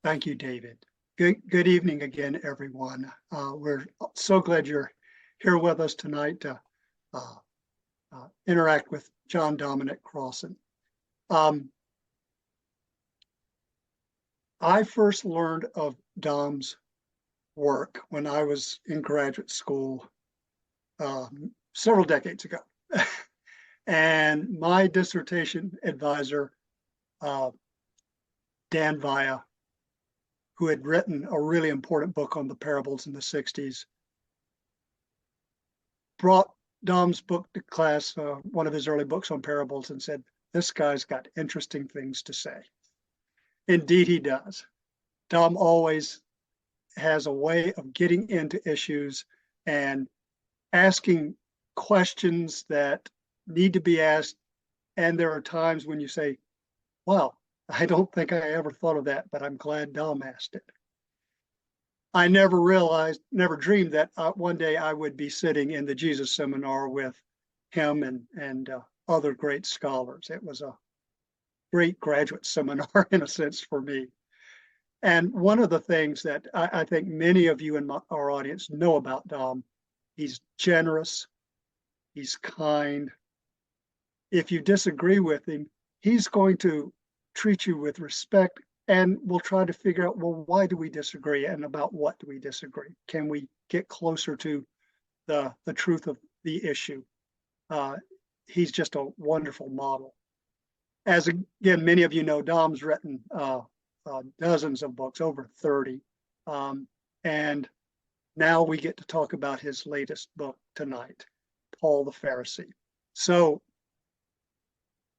Thank you, David. Good evening again, everyone. We're so glad you're here with us tonight to uh, interact with John Dominic Crossan. I first learned of Dom's work when I was in graduate school several decades ago. And my dissertation advisor, Dan Vaya, who had written a really important book on the parables in the 60s, brought Dom's book to class, one of his early books on parables, and said, "This guy's got interesting things to say." Indeed, he does. Dom always has a way of getting into issues and asking questions that need to be asked. And there are times when you say, "Wow, I don't think I ever thought of that, but I'm glad Dom asked it." I never dreamed that one day I would be sitting in the Jesus seminar with him and other great scholars. It was a great graduate seminar in a sense for me. And one of the things that I think many of you in our audience know about Dom, he's generous, he's kind. If you disagree with him, he's going to treat you with respect, and we'll try to figure out, well, why do we disagree and about what do we disagree? Can we get closer to the truth of the issue? He's just a wonderful model. As again, many of you know, Dom's written dozens of books, over 30. And now we get to talk about his latest book tonight, Paul the Pharisee. So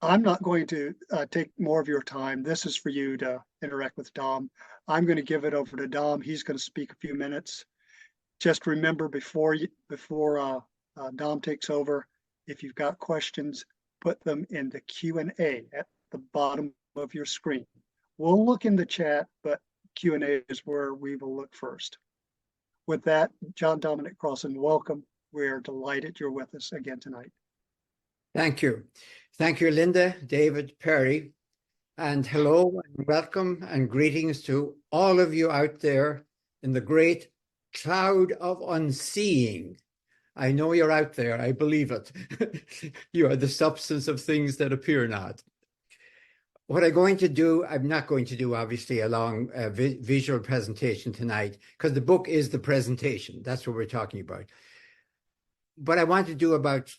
I'm not going to take more of your time. This is for you to interact with Dom. I'm going to give it over to Dom. He's going to speak a few minutes. Just remember before Dom takes over, if you've got questions, put them in the Q&A at the bottom of your screen. We'll look in the chat, but Q&A is where we will look first. With that, John Dominic Crossan, welcome. We're delighted you're with us again tonight. Thank you. Thank you, Linda, David, Perry, and hello and welcome and greetings to all of you out there in the great cloud of unseeing. I know you're out there. I believe it. You are the substance of things that appear not. What I'm going to do, I'm not going to do, obviously, a long visual presentation tonight, because the book is the presentation. That's what we're talking about. But I want to do about,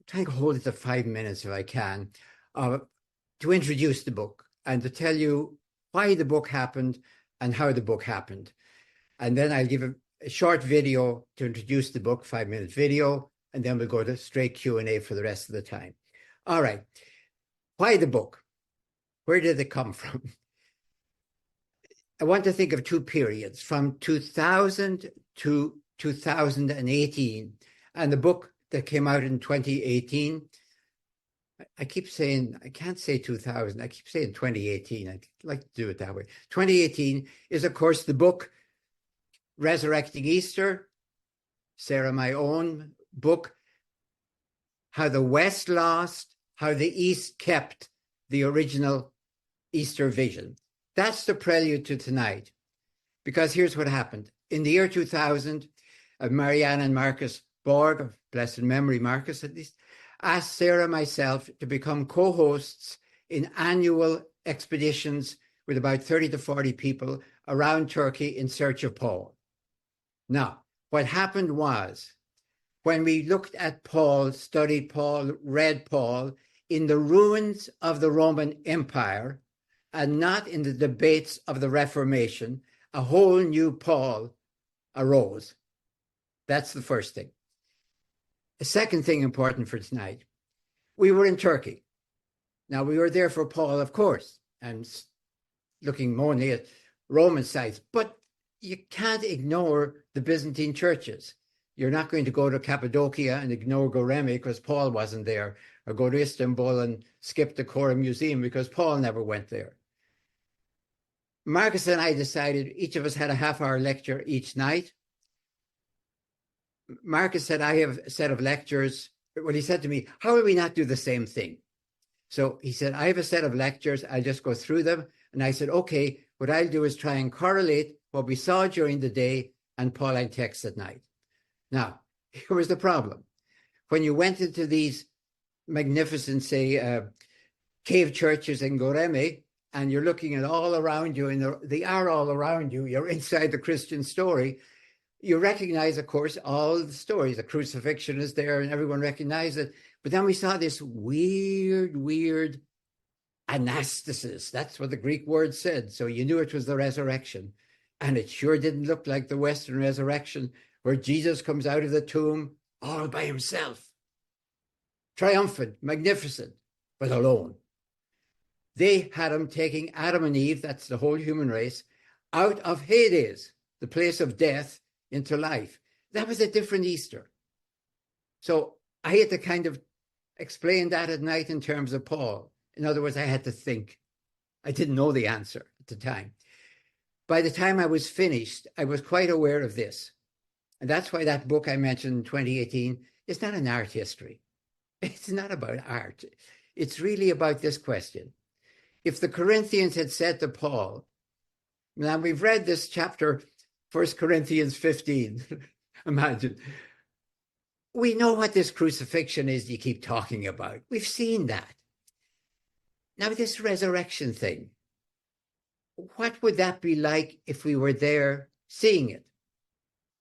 trying to hold it to 5 minutes if I can, to introduce the book and to tell you why the book happened and how the book happened. And then I'll give a short video to introduce the book, 5-minute video, and then we'll go to straight Q&A for the rest of the time. All right. Why the book? Where did it come from? I want to think of two periods, from 2000 to 2018, and the book that came out in 2018. I keep saying, I can't say 2000, I keep saying 2018. I'd like to do it that way. 2018 is, of course, the book Resurrecting Easter, Sarah, my own book, How the West Lost, How the East Kept the Original Easter Vision. That's the prelude to tonight, because here's what happened. In the year 2000, Marianne and Marcus Borg, of blessed memory, Marcus at least, asked Sarah and myself to become co-hosts in annual expeditions with about 30 to 40 people around Turkey in search of Paul. Now, what happened was, when we looked at Paul, studied Paul, read Paul, in the ruins of the Roman Empire, and not in the debates of the Reformation, a whole new Paul arose. That's the first thing. The second thing important for tonight, we were in Turkey. Now, we were there for Paul, of course, and looking mainly at Roman sites, but you can't ignore the Byzantine churches. You're not going to go to Cappadocia and ignore Goreme because Paul wasn't there, or go to Istanbul and skip the Kora Museum because Paul never went there. Marcus and I decided each of us had a half-hour lecture each night. Marcus said, I have a set of lectures. Well, he said to me, how will we not do the same thing? So he said, I have a set of lectures. I'll just go through them. And I said, okay, What I'll do is try and correlate what we saw during the day and Pauline texts at night. Now, here was the problem. When you went into these magnificent, say, cave churches in Goreme, and you're looking at all around you, and they are all around you, you're inside the Christian story, you recognize, of course, all the stories. The crucifixion is there, and everyone recognizes it. But then we saw this weird anastasis. That's what the Greek word said. So you knew it was the resurrection. And it sure didn't look like the Western resurrection, where Jesus comes out of the tomb all by himself. Triumphant, magnificent, but alone. They had him taking Adam and Eve, that's the whole human race, out of Hades, the place of death, into life. That was a different Easter. So I had to kind of explain that at night in terms of Paul. In other words, I had to think. I didn't know the answer at the time. By the time I was finished, I was quite aware of this. And that's why that book I mentioned in 2018 is not an art history. It's not about art. It's really about this question. If the Corinthians had said to Paul, now we've read this chapter, 1 Corinthians 15, imagine. We know what this crucifixion is you keep talking about. We've seen that. Now this resurrection thing, what would that be like if we were there seeing it?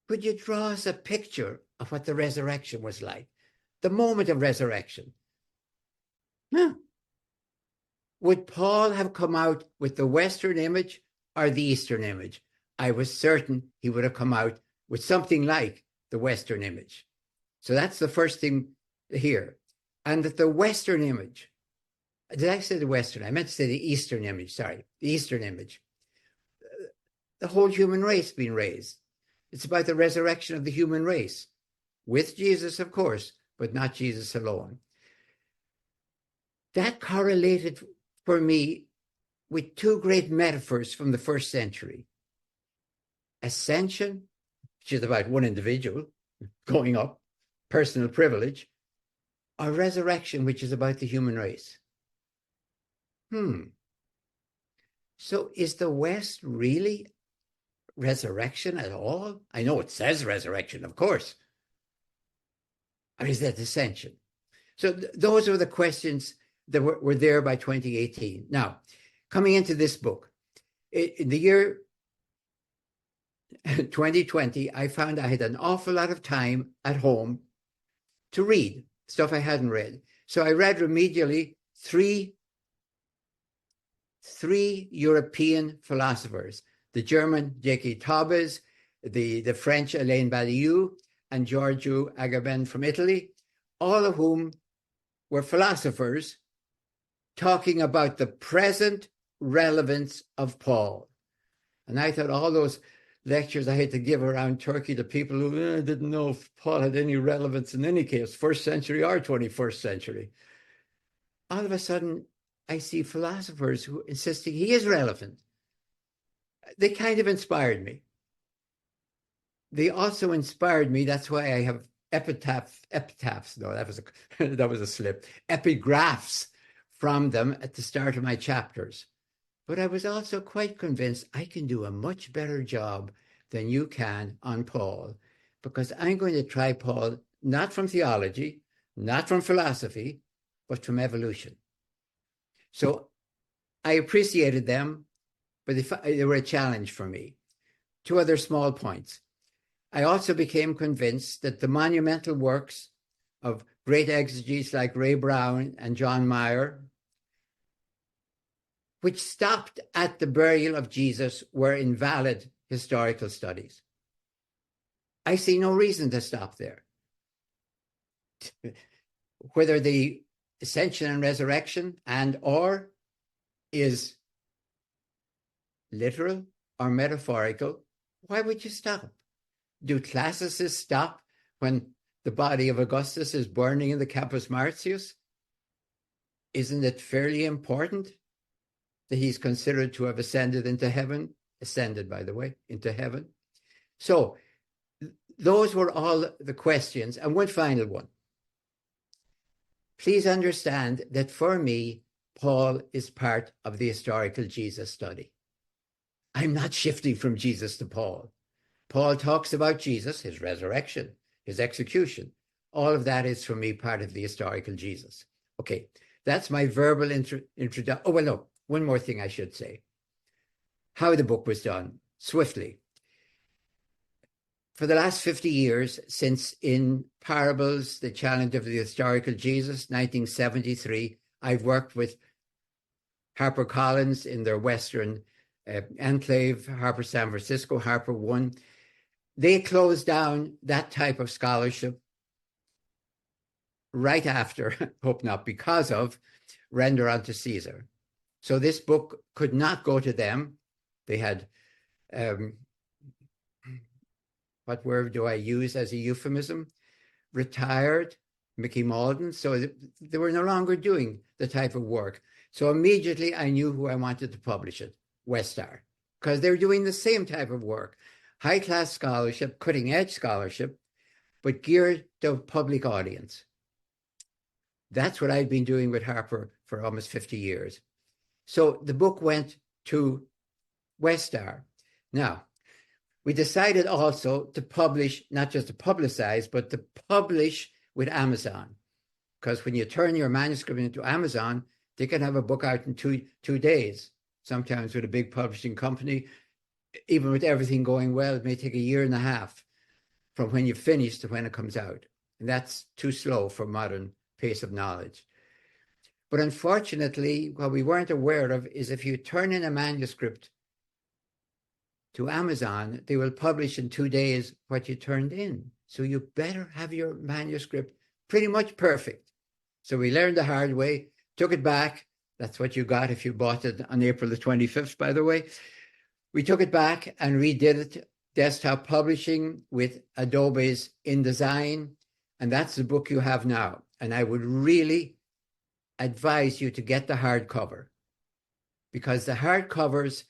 Could you draw us a picture of what the resurrection was like? The moment of resurrection? No. Would Paul have come out with the Western image or the Eastern image? I was certain he would have come out with something like the Western image. So that's the first thing here. And that the Western image, did I say the Western? I meant to say the Eastern image, sorry, the Eastern image. The whole human race being raised. It's about the resurrection of the human race, with Jesus, of course, but not Jesus alone. That correlated for me with two great metaphors from the first century. Ascension, which is about one individual going up, personal privilege, or resurrection, which is about the human race. So is the West really resurrection at all? I know it says resurrection, of course. Or is that ascension? So those are the questions that were there by 2018. Now, coming into this book, in the year 2020, I found I had an awful lot of time at home to read stuff I hadn't read. So I read remedially three European philosophers, the German J.K. Taubes, the French Alain Badiou, and Giorgio Agamben from Italy, all of whom were philosophers talking about the present relevance of Paul. And I thought all those lectures I had to give around Turkey to people who didn't know if Paul had any relevance in any case, first century or 21st century. All of a sudden, I see philosophers who are insisting he is relevant. They kind of inspired me. They also inspired me. That's why I have epitaphs. No, that was a slip. Epigraphs from them at the start of my chapters. But I was also quite convinced I can do a much better job than you can on Paul, because I'm going to try Paul not from theology, not from philosophy, but from evolution. So I appreciated them, but they were a challenge for me. Two other small points. I also became convinced that the monumental works of great exegetes like Ray Brown and John Mayer, which stopped at the burial of Jesus, were invalid historical studies. I see no reason to stop there. Whether the ascension and resurrection or is literal or metaphorical, why would you stop? Do classicists stop when the body of Augustus is burning in the Campus Martius? Isn't it fairly important that he's considered to have ascended into heaven? Ascended, by the way, into heaven. So those were all the questions. And one final one. Please understand that for me, Paul is part of the historical Jesus study. I'm not shifting from Jesus to Paul. Paul talks about Jesus, his resurrection, his execution. All of that is for me part of the historical Jesus. Okay, that's my verbal introduction. Oh, well, no, one more thing I should say. How the book was done, swiftly. For the last 50 years, since in Parables, The Challenge of the Historical Jesus, 1973, I've worked with HarperCollins in their Western enclave, Harper San Francisco, Harper One. They closed down that type of scholarship right after, hope not because of, Render unto Caesar. So this book could not go to them. They had, what word do I use as a euphemism? Retired, Mickey Malden. So they were no longer doing the type of work. So immediately I knew who I wanted to publish it, Westar, because they're doing the same type of work. High-class scholarship, cutting-edge scholarship, but geared to public audience. That's what I've been doing with Harper for almost 50 years. So the book went to Westar. Now, we decided also to publish, not just to publicize, but to publish with Amazon. Because when you turn your manuscript into Amazon, they can have a book out in two days. Sometimes with a big publishing company, even with everything going well, it may take a year and a half from when you finish to when it comes out. And that's too slow for modern pace of knowledge. But unfortunately, what we weren't aware of is if you turn in a manuscript to Amazon, they will publish in 2 days what you turned in. So you better have your manuscript pretty much perfect. So we learned the hard way, took it back. That's what you got if you bought it on April the 25th, by the way. We took it back and redid it, desktop publishing with Adobe's InDesign. And that's the book you have now. And I would really advise you to get the hardcover, because the hardcovers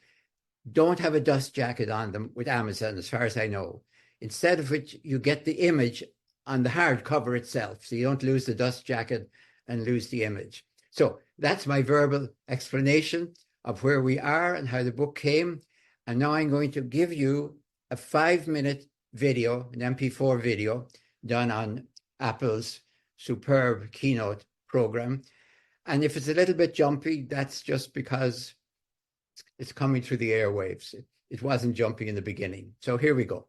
don't have a dust jacket on them with Amazon, as far as I know. Instead of which, you get the image on the hardcover itself, so you don't lose the dust jacket and lose the image. So that's my verbal explanation of where we are and how the book came. And now I'm going to give you a 5-minute video, an MP4 video, done on Apple's superb keynote program. And if it's a little bit jumpy, that's just because it's coming through the airwaves. It wasn't jumpy in the beginning. So here we go.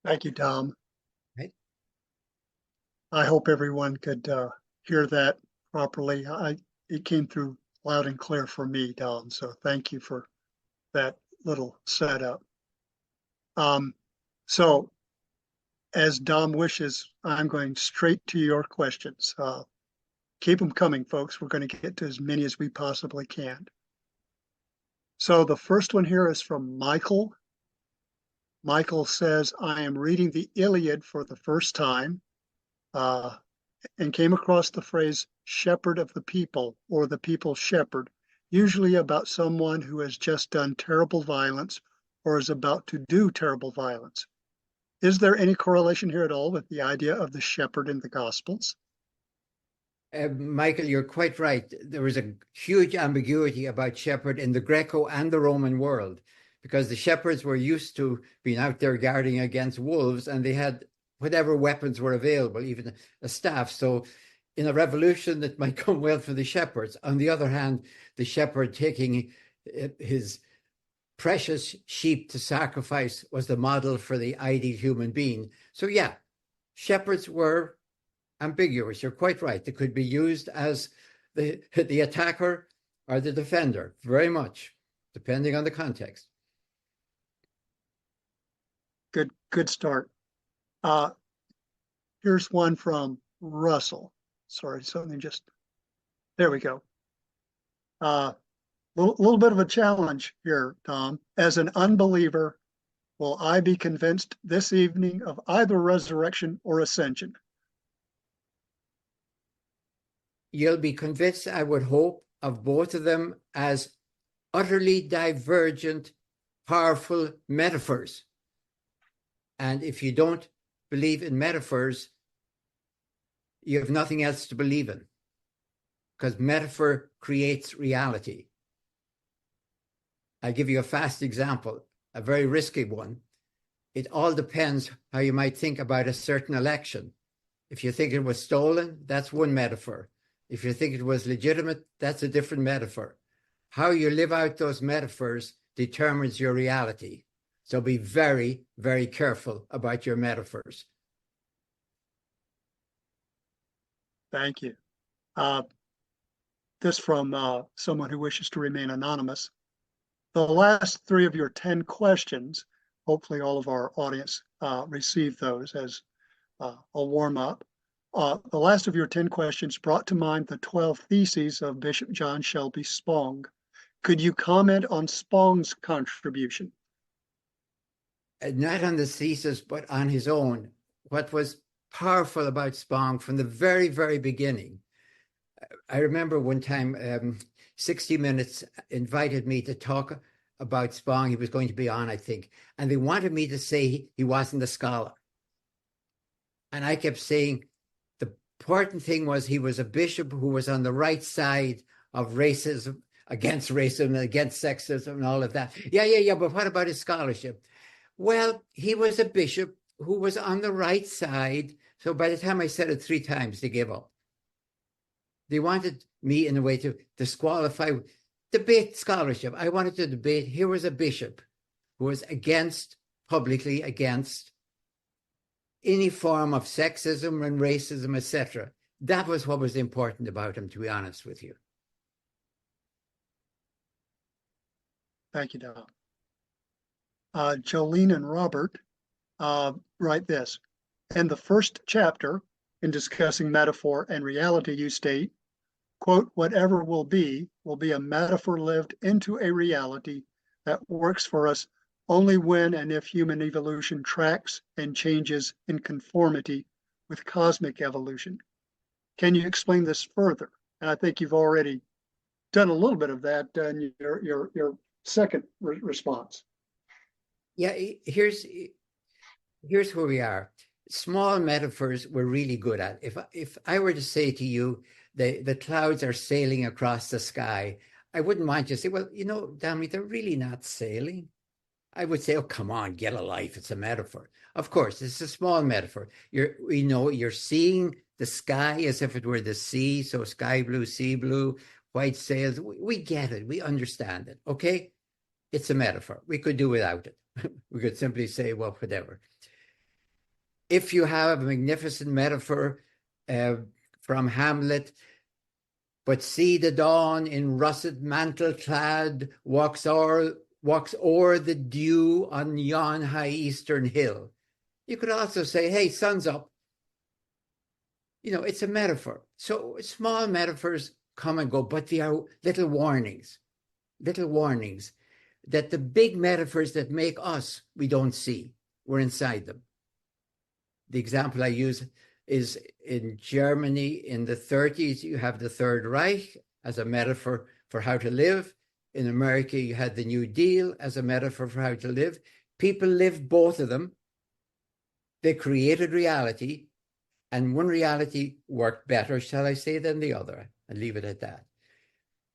Thank you, Dom. Right? I hope everyone could hear that properly. It came through loud and clear for me, Dom. So thank you for that little setup. Um, so as Dom wishes, I'm going straight to your questions. Keep them coming, folks. We're going to get to as many as we possibly can. So the first one here is from Michael. Michael says, I am reading the Iliad for the first time uh, and came across the phrase shepherd of the people or the people's shepherd, usually about someone who has just done terrible violence or is about to do terrible violence. Is there any correlation here at all with the idea of the shepherd in the Gospels? Michael, you're quite right. There was a huge ambiguity about shepherd in the Greco and the Roman world because the shepherds were used to being out there guarding against wolves and they had whatever weapons were available, even a staff. So in a revolution that might come well for the shepherds. On the other hand, the shepherd taking his precious sheep to sacrifice was the model for the ideal human being. So yeah, shepherds were ambiguous. You're quite right. They could be used as the attacker or the defender, very much, depending on the context. Good start. Uh, Here's one from Russell. Sorry, something just, there we go. Little bit of a challenge here, Tom. As an unbeliever, will I be convinced this evening of either resurrection or ascension? You'll be convinced, I would hope, of both of them as utterly divergent, powerful metaphors. And if you don't believe in metaphors, you have nothing else to believe in, because metaphor creates reality. I'll give you a fast example, a very risky one. It all depends how you might think about a certain election. If you think it was stolen, that's one metaphor. If you think it was legitimate, that's a different metaphor. How you live out those metaphors determines your reality. So be very, very careful about your metaphors. Thank you. This from someone who wishes to remain anonymous. The last three of your 10 questions, hopefully all of our audience received those as a warm up. The last of your 10 questions brought to mind the 12 theses of Bishop John Shelby Spong. Could you comment on Spong's contribution? Not on the thesis, but on his own. What was powerful about Spong from the very, very beginning. I remember one time 60 Minutes invited me to talk about Spong. He was going to be on, I think, and they wanted me to say he wasn't a scholar. And I kept saying the important thing was he was a bishop who was on the right side of racism, against racism, against sexism and all of that. Yeah, but what about his scholarship? Well, he was a bishop who was on the right side. So by the time I said it 3 times, they gave up. They wanted me in a way to disqualify debate scholarship. I wanted to debate. Here was a bishop who was publicly against any form of sexism and racism, etc. That was what was important about him, to be honest with you. Thank you, Don. Jolene and Robert write this. In the first chapter, in discussing metaphor and reality, you state, quote, whatever will be a metaphor lived into a reality that works for us only when and if human evolution tracks and changes in conformity with cosmic evolution. Can you explain this further? And I think you've already done a little bit of that in your second response. Yeah, here's where we are. Small metaphors we're really good at. If I were to say to you, the clouds are sailing across the sky, I wouldn't want you to say, well, Dominic, they're really not sailing. I would say, oh, come on, get a life. It's a metaphor. Of course, it's a small metaphor. You're seeing the sky as if it were the sea. So sky blue, sea blue, white sails. We get it. We understand it. Okay. It's a metaphor. We could do without it. We could simply say, well, whatever. if you have a magnificent metaphor from Hamlet, but see the dawn in russet mantle clad, walks o'er the dew on yon high eastern hill. You could also say, hey, sun's up. It's a metaphor. So small metaphors come and go, but they are little warnings that the big metaphors that make us, we don't see. We're inside them. The example I use is in Germany in the 30s, you have the Third Reich as a metaphor for how to live. In America, you had the New Deal as a metaphor for how to live. People lived both of them. They created reality, and one reality worked better, shall I say, than the other. I'll leave it at that.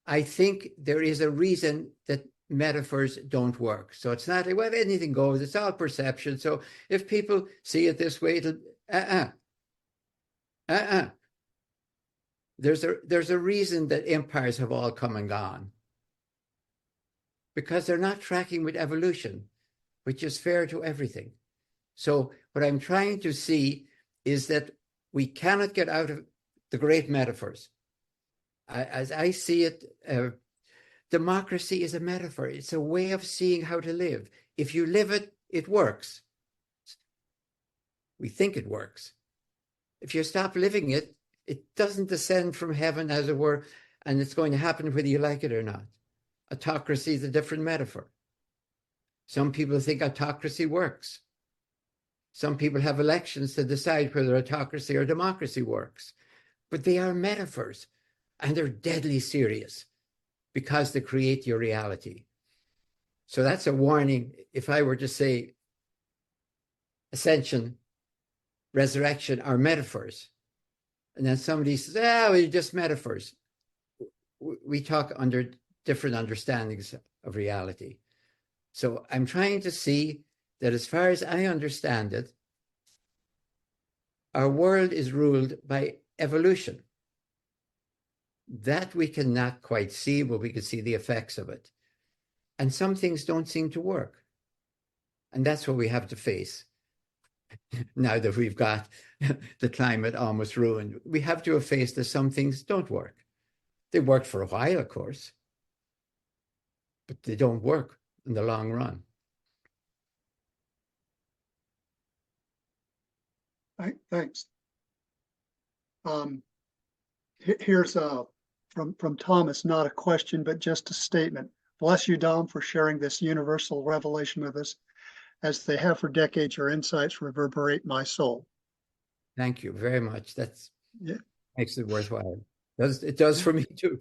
I think there is a reason that metaphors don't work. So it's not like, well, anything goes. It's all perception. So if people see it this way, it'll There's a reason that empires have all come and gone, because they're not tracking with evolution, which is fair to everything. So what I'm trying to see is that we cannot get out of the great metaphors. As I see it, democracy is a metaphor. It's a way of seeing how to live. If you live it, it works. We think it works. If you stop living it, it doesn't descend from heaven, as it were, and it's going to happen whether you like it or not. Autocracy is a different metaphor. Some people think autocracy works. Some people have elections to decide whether autocracy or democracy works. But they are metaphors, and they're deadly serious because they create your reality. So that's a warning. If I were to say ascension, resurrection are metaphors, and then somebody says, well, just metaphors. We talk under different understandings of reality. So I'm trying to see that as far as I understand it, our world is ruled by evolution. That we cannot quite see, but we can see the effects of it. And some things don't seem to work. And that's what we have to face. Now that we've got the climate almost ruined, we have to face that some things don't work. They worked for a while, of course, but they don't work in the long run. Thanks. Here's from Thomas, not a question, but just a statement. Bless you, Dom, for sharing this universal revelation with us. As they have for decades, your insights reverberate my soul. Thank you very much. That's makes it worthwhile. It does for me too.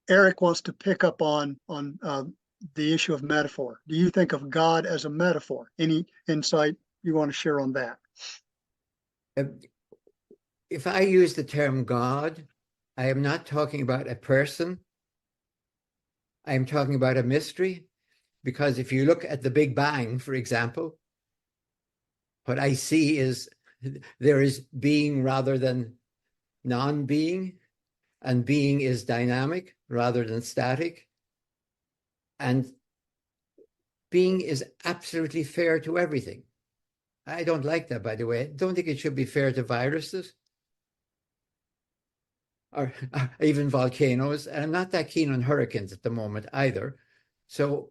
Eric wants to pick up on the issue of metaphor. Do you think of God as a metaphor? Any insight you want to share on that? If I use the term God, I am not talking about a person. I am talking about a mystery. Because if you look at the Big Bang, for example, what I see is there is being rather than non-being, and being is dynamic rather than static. And being is absolutely fair to everything. I don't like that, by the way. I don't think it should be fair to viruses or even volcanoes. And I'm not that keen on hurricanes at the moment either. So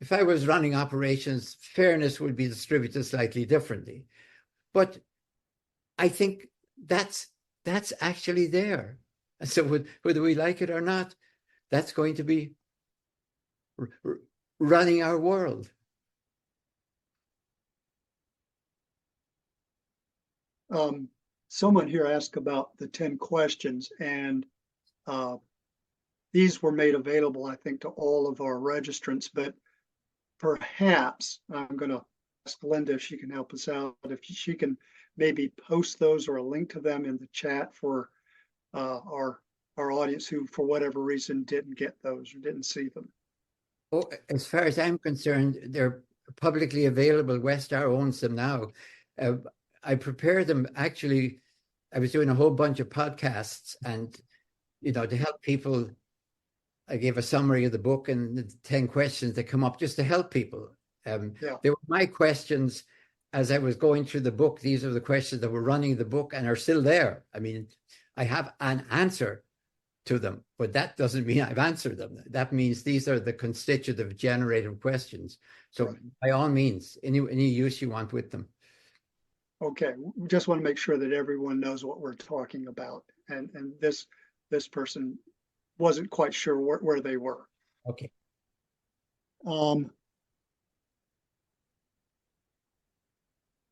if I was running operations, fairness would be distributed slightly differently. But I think that's actually there. And so whether we like it or not, that's going to be running our world. Someone here asked about the 10 questions, and these were made available, I think, to all of our registrants, but perhaps I'm going to ask Linda if she can help us out, if she can maybe post those or a link to them in the chat for our audience who, for whatever reason, didn't get those or didn't see them. Oh, as far as I'm concerned, they're publicly available. Westar owns them now. I prepared them. Actually, I was doing a whole bunch of podcasts, and to help people, I gave a summary of the book and the 10 questions that come up just to help people. They were my questions as I was going through the book. These are the questions that were running the book and are still there. I mean, I have an answer to them, but that doesn't mean I've answered them. That means these are the constitutive generative questions. So by all means, any use you want with them. Okay, we just want to make sure that everyone knows what we're talking about. And this person wasn't quite sure where they were. Okay.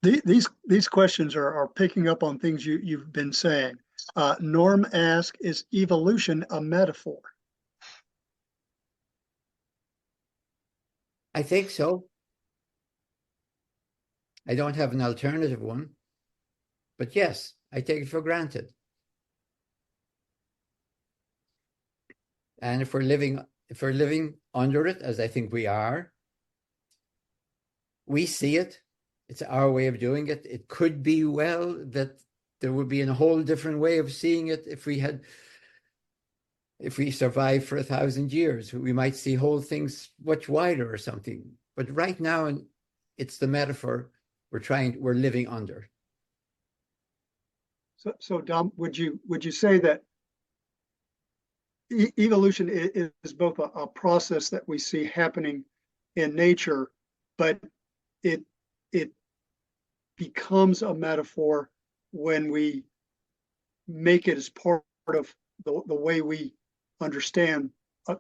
These questions are picking up on things you've been saying. Norm asks, is evolution a metaphor? I think so. I don't have an alternative one, but yes, I take it for granted. And if we're living under it, as I think we are, we see it. It's our way of doing it. It could be well that there would be a whole different way of seeing it if we survived for 1,000 years. We might see whole things much wider or something. But right now, it's the metaphor we're living under. So Dom, would you say that evolution is both a process that we see happening in nature, but it becomes a metaphor when we make it as part of the way we understand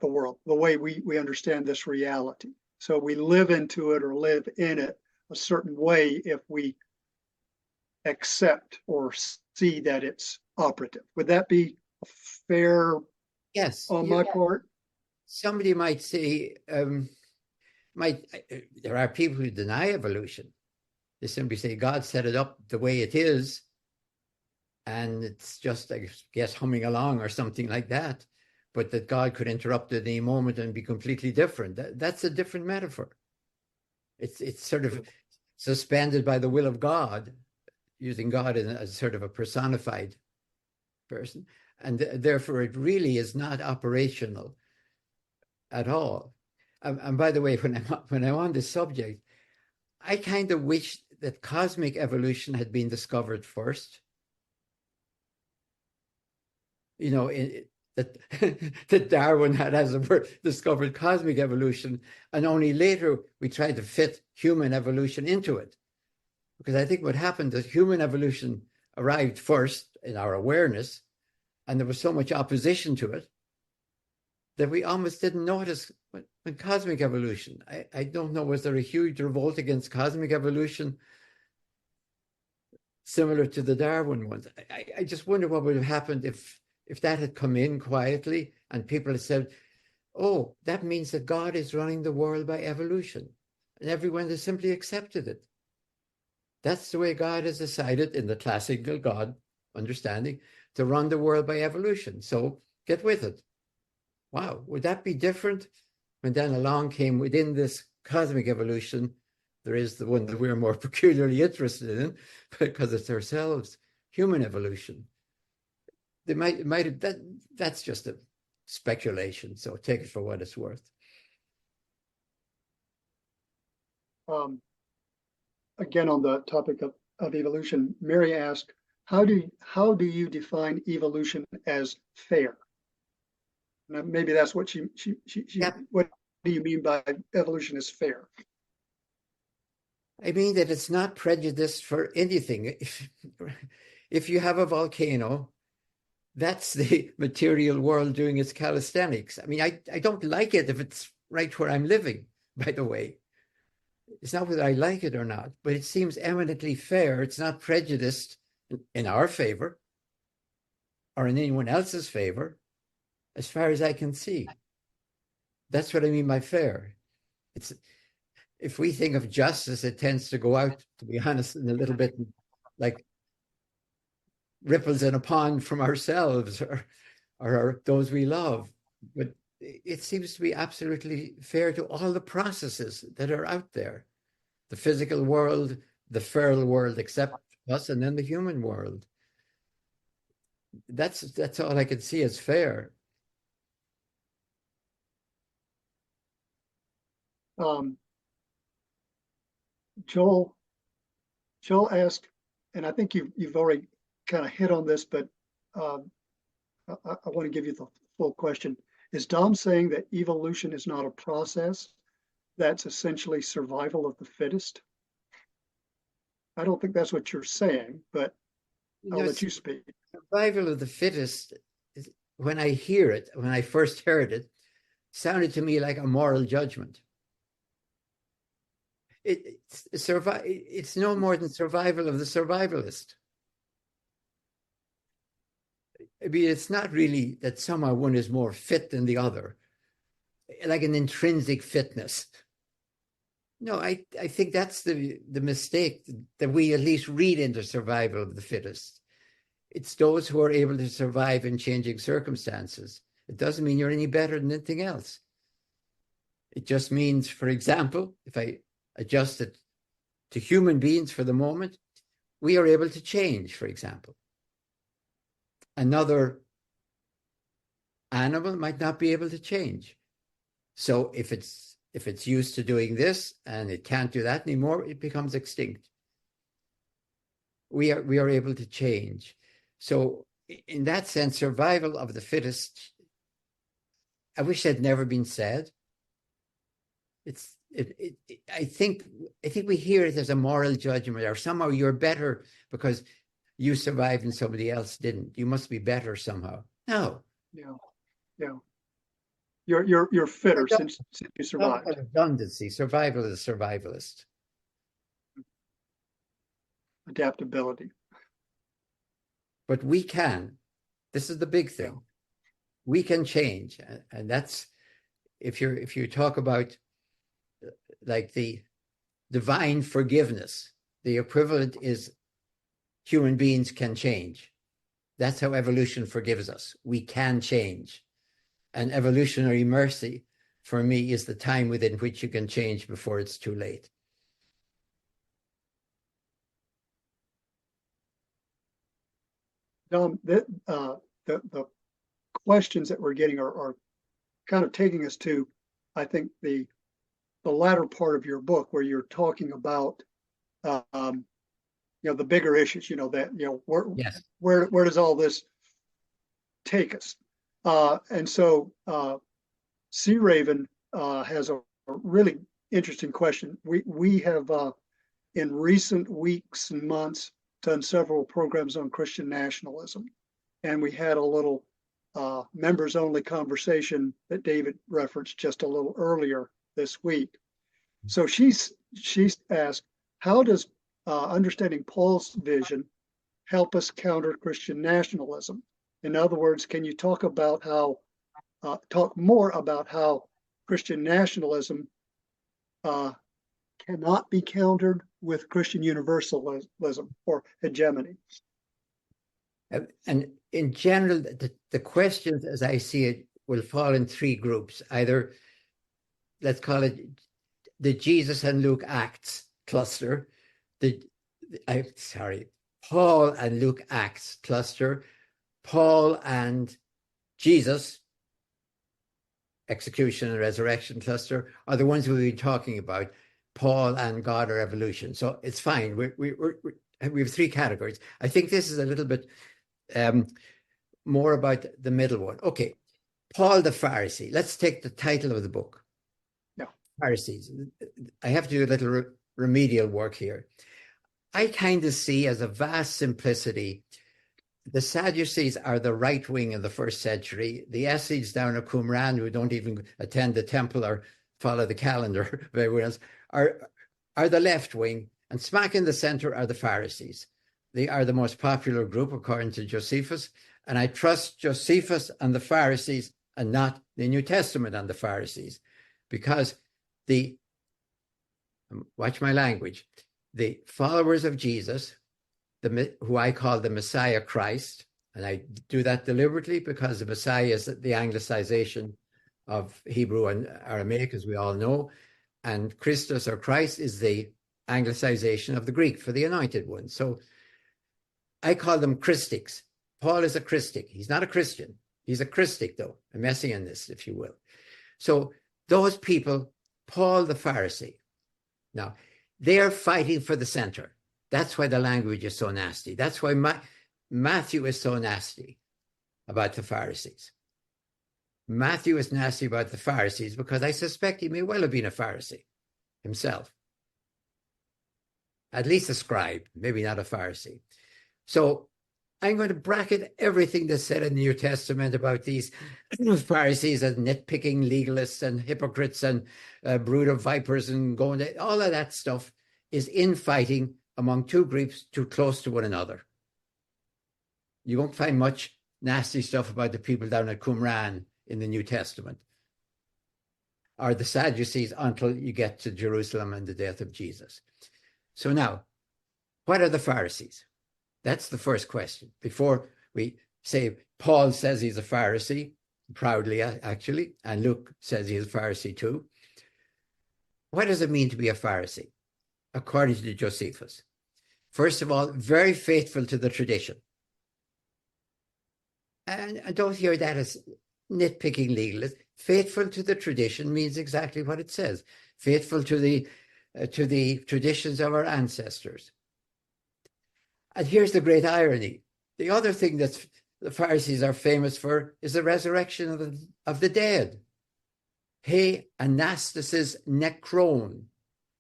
the world, the way we understand this reality. So we live into it or live in it a certain way if we accept or see that it's operative. Would that be fair? Yes. On my part? Somebody might say, there are people who deny evolution. They simply say God set it up the way it is, and it's just, I guess, humming along or something like that, but that God could interrupt at any moment and be completely different. That's a different metaphor. It's sort of suspended by the will of God, using God as sort of a personified person. And therefore, it really is not operational at all. And by the way, when I'm on this subject, I kind of wish that cosmic evolution had been discovered first. You know, that Darwin had discovered cosmic evolution, and only later we tried to fit human evolution into it. Because I think what happened is human evolution arrived first in our awareness, and there was so much opposition to it that we almost didn't notice when cosmic evolution. I don't know, was there a huge revolt against cosmic evolution similar to the Darwin ones? I just wonder what would have happened if that had come in quietly and people had said, oh, that means that God is running the world by evolution. And everyone has simply accepted it. That's the way God has decided in the classical God understanding to run the world by evolution. So get with it. Wow, would that be different when then along came within this cosmic evolution? There is the one that we're more peculiarly interested in because it's ourselves, human evolution. They might have that's just a speculation. So take it for what it's worth. Again, on the topic of evolution, Mary asked, how do you define evolution as fair? Now, maybe that's what she Yep. What do you mean by evolution is fair? I mean that it's not prejudiced for anything. If you have a volcano, that's the material world doing its calisthenics. I mean, I don't like it if it's right where I'm living, by the way. It's not whether I like it or not, but it seems eminently fair. It's not prejudiced in our favor or in anyone else's favor, as far as I can see. That's what I mean by fair. It's, if we think of justice, it tends to go out, to be honest, in a little bit like ripples in a pond from ourselves or those we love. But it seems to be absolutely fair to all the processes that are out there. The physical world, the feral world, except us, and then the human world. That's all I can see as fair. Joel asked, and I think you've already kind of hit on this, but I want to give you the full question. Is Dom saying that evolution is not a process? That's essentially survival of the fittest? I don't think that's what you're saying, but I'll let you speak. Survival of the fittest, when I hear it, when I first heard it, sounded to me like a moral judgment. It's no more than survival of the survivalist. I mean, it's not really that somehow one is more fit than the other, like an intrinsic fitness. No, I think that's the mistake that we at least read into survival of the fittest. It's those who are able to survive in changing circumstances. It doesn't mean you're any better than anything else. It just means, for example, if I adjust it to human beings for the moment, we are able to change, for example. Another animal might not be able to change. So if it's used to doing this and it can't do that anymore, it becomes extinct. We are able to change. So in that sense, survival of the fittest, I wish it had never been said. I think we hear it as a moral judgment, or somehow you're better because you survived and somebody else didn't. You must be better somehow. No. Yeah. You're fitter since you survived. Redundancy. Survival is a survivalist. Adaptability. But we can. This is the big thing. We can change, and that's if you talk about like the divine forgiveness, the equivalent is human beings can change. That's how evolution forgives us. We can change. And evolutionary mercy, for me, is the time within which you can change before it's too late. Dom, the questions that we're getting are kind of taking us to, I think, the latter part of your book, where you're talking about the bigger issues, where does all this take us? And so Sea Raven has a really interesting question. We have in recent weeks and months done several programs on Christian nationalism, and we had a little members only conversation that David referenced just a little earlier this week. So she's asked, how does understanding Paul's vision help us counter Christian nationalism? In other words, can you talk more about how Christian nationalism cannot be countered with Christian universalism or hegemony? And in general, the questions, as I see it, will fall in three groups. Either, let's call it the Jesus and Luke Acts cluster, Paul and Luke Acts cluster, Paul and Jesus, execution and resurrection cluster, are the ones we've been talking about, Paul and God or evolution. So it's fine. We have three categories. I think this is a little bit more about the middle one. Okay, Paul the Pharisee. Let's take the title of the book. Yeah. Pharisees. I have to do a little remedial work here. I kind of see as a vast simplicity, the Sadducees are the right wing in the first century. The Essenes down at Qumran, who don't even attend the temple or follow the calendar of everyone else, are the left wing, and smack in the center are the Pharisees. They are the most popular group, according to Josephus, and I trust Josephus and the Pharisees and not the New Testament and the Pharisees, because watch my language, the followers of Jesus, who I call the Messiah Christ, and I do that deliberately because the Messiah is the anglicization of Hebrew and Aramaic, as we all know, and Christos or Christ is the anglicization of the Greek for the anointed one. So I call them Christics. Paul is a Christic. He's not a Christian. He's a Christic, though, a messianist, if you will. So those people, Paul the Pharisee. Now, They are fighting for the center. That's why the language is so nasty. That's why Matthew is so nasty about the Pharisees. Matthew is nasty about the Pharisees because I suspect he may well have been a Pharisee himself. At least a scribe, maybe not a Pharisee. So I'm going to bracket everything that's said in the New Testament about these Pharisees as nitpicking legalists and hypocrites and brood of vipers and going to, all of that stuff is infighting among two groups too close to one another. You won't find much nasty stuff about the people down at Qumran in the New Testament or the Sadducees until you get to Jerusalem and the death of Jesus. So now, what are the Pharisees? That's the first question. Before we say Paul says he's a Pharisee, proudly actually, and Luke says he's a Pharisee too. What does it mean to be a Pharisee, according to Josephus? First of all, very faithful to the tradition. And I don't hear that as nitpicking legalist. Faithful to the tradition means exactly what it says. Faithful to the traditions of our ancestors. And here's the great irony. The other thing that the Pharisees are famous for is the resurrection of the dead. He anastasis nekron.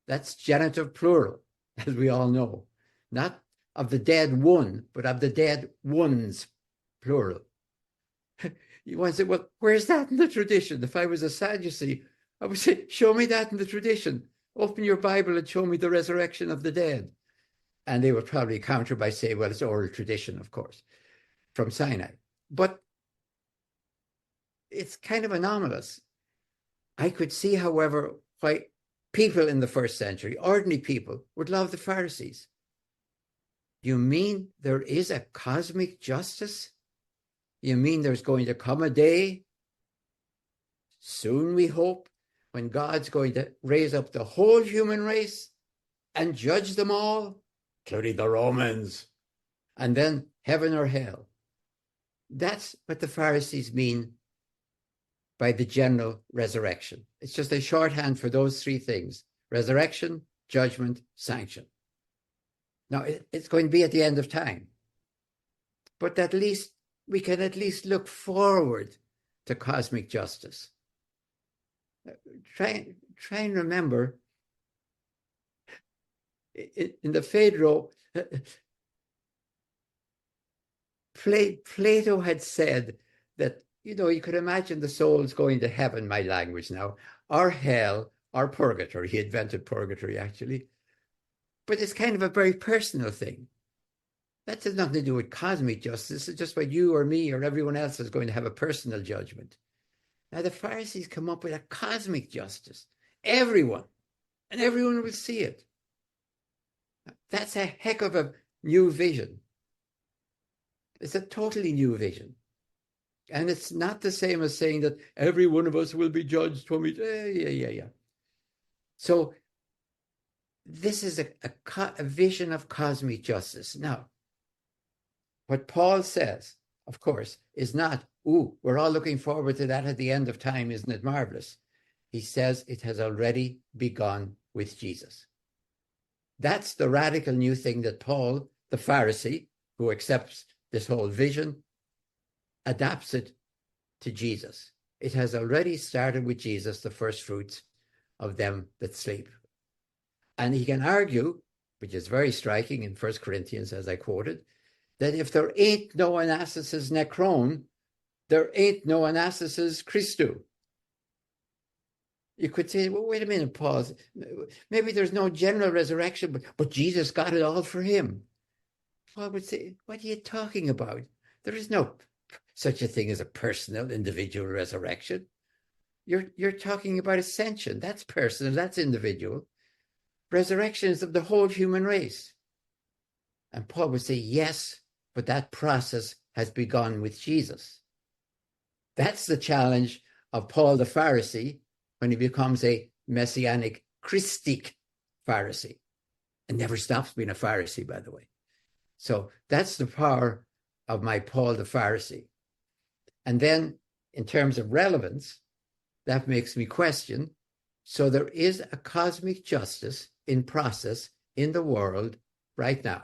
That's genitive plural, as we all know. Not of the dead one, but of the dead ones, plural. You want to say, well, where's that in the tradition? If I was a Sadducee, I would say, show me that in the tradition. Open your Bible and show me the resurrection of the dead. And they would probably counter by saying, well, it's oral tradition, of course, from Sinai. But it's kind of anomalous. I could see, however, why people in the first century, ordinary people, would love the Pharisees. You mean there is a cosmic justice? You mean there's going to come a day, soon we hope, when God's going to raise up the whole human race and judge them all, including the Romans, and then heaven or hell? That's what the Pharisees mean by the general resurrection. It's just a shorthand for those three things: resurrection, judgment, sanction. Now, it's going to be at the end of time, but at least we can at least look forward to cosmic justice. Try and remember, in the Phaedro, Plato had said that, you could imagine the souls going to heaven, my language now, or hell, or purgatory. He invented purgatory, actually. But it's kind of a very personal thing. That has nothing to do with cosmic justice. It's just what you or me or everyone else is going to have a personal judgment. Now, the Pharisees come up with a cosmic justice. Everyone will see it. That's a heck of a new vision. It's a totally new vision. And it's not the same as saying that every one of us will be judged when we, yeah. So this is a vision of cosmic justice. Now, what Paul says, of course, is not, we're all looking forward to that at the end of time, isn't it marvelous? He says it has already begun with Jesus. That's the radical new thing that Paul, the Pharisee, who accepts this whole vision, adapts it to Jesus. It has already started with Jesus, the first fruits of them that sleep. And he can argue, which is very striking in 1 Corinthians, as I quoted, that if there ain't no anastasis nekron, there ain't no anastasis Christou. You could say, well, wait a minute, Paul. Maybe there's no general resurrection, but Jesus got it all for him. Paul would say, what are you talking about? There is no such a thing as a personal, individual resurrection. You're talking about ascension. That's personal, that's individual. Resurrection is of the whole human race. And Paul would say, yes, but that process has begun with Jesus. That's the challenge of Paul the Pharisee when he becomes a messianic Christic Pharisee, and never stops being a Pharisee, by the way. So that's the power of my Paul the Pharisee. And then in terms of relevance, that makes me question, so there is a cosmic justice in process in the world right now.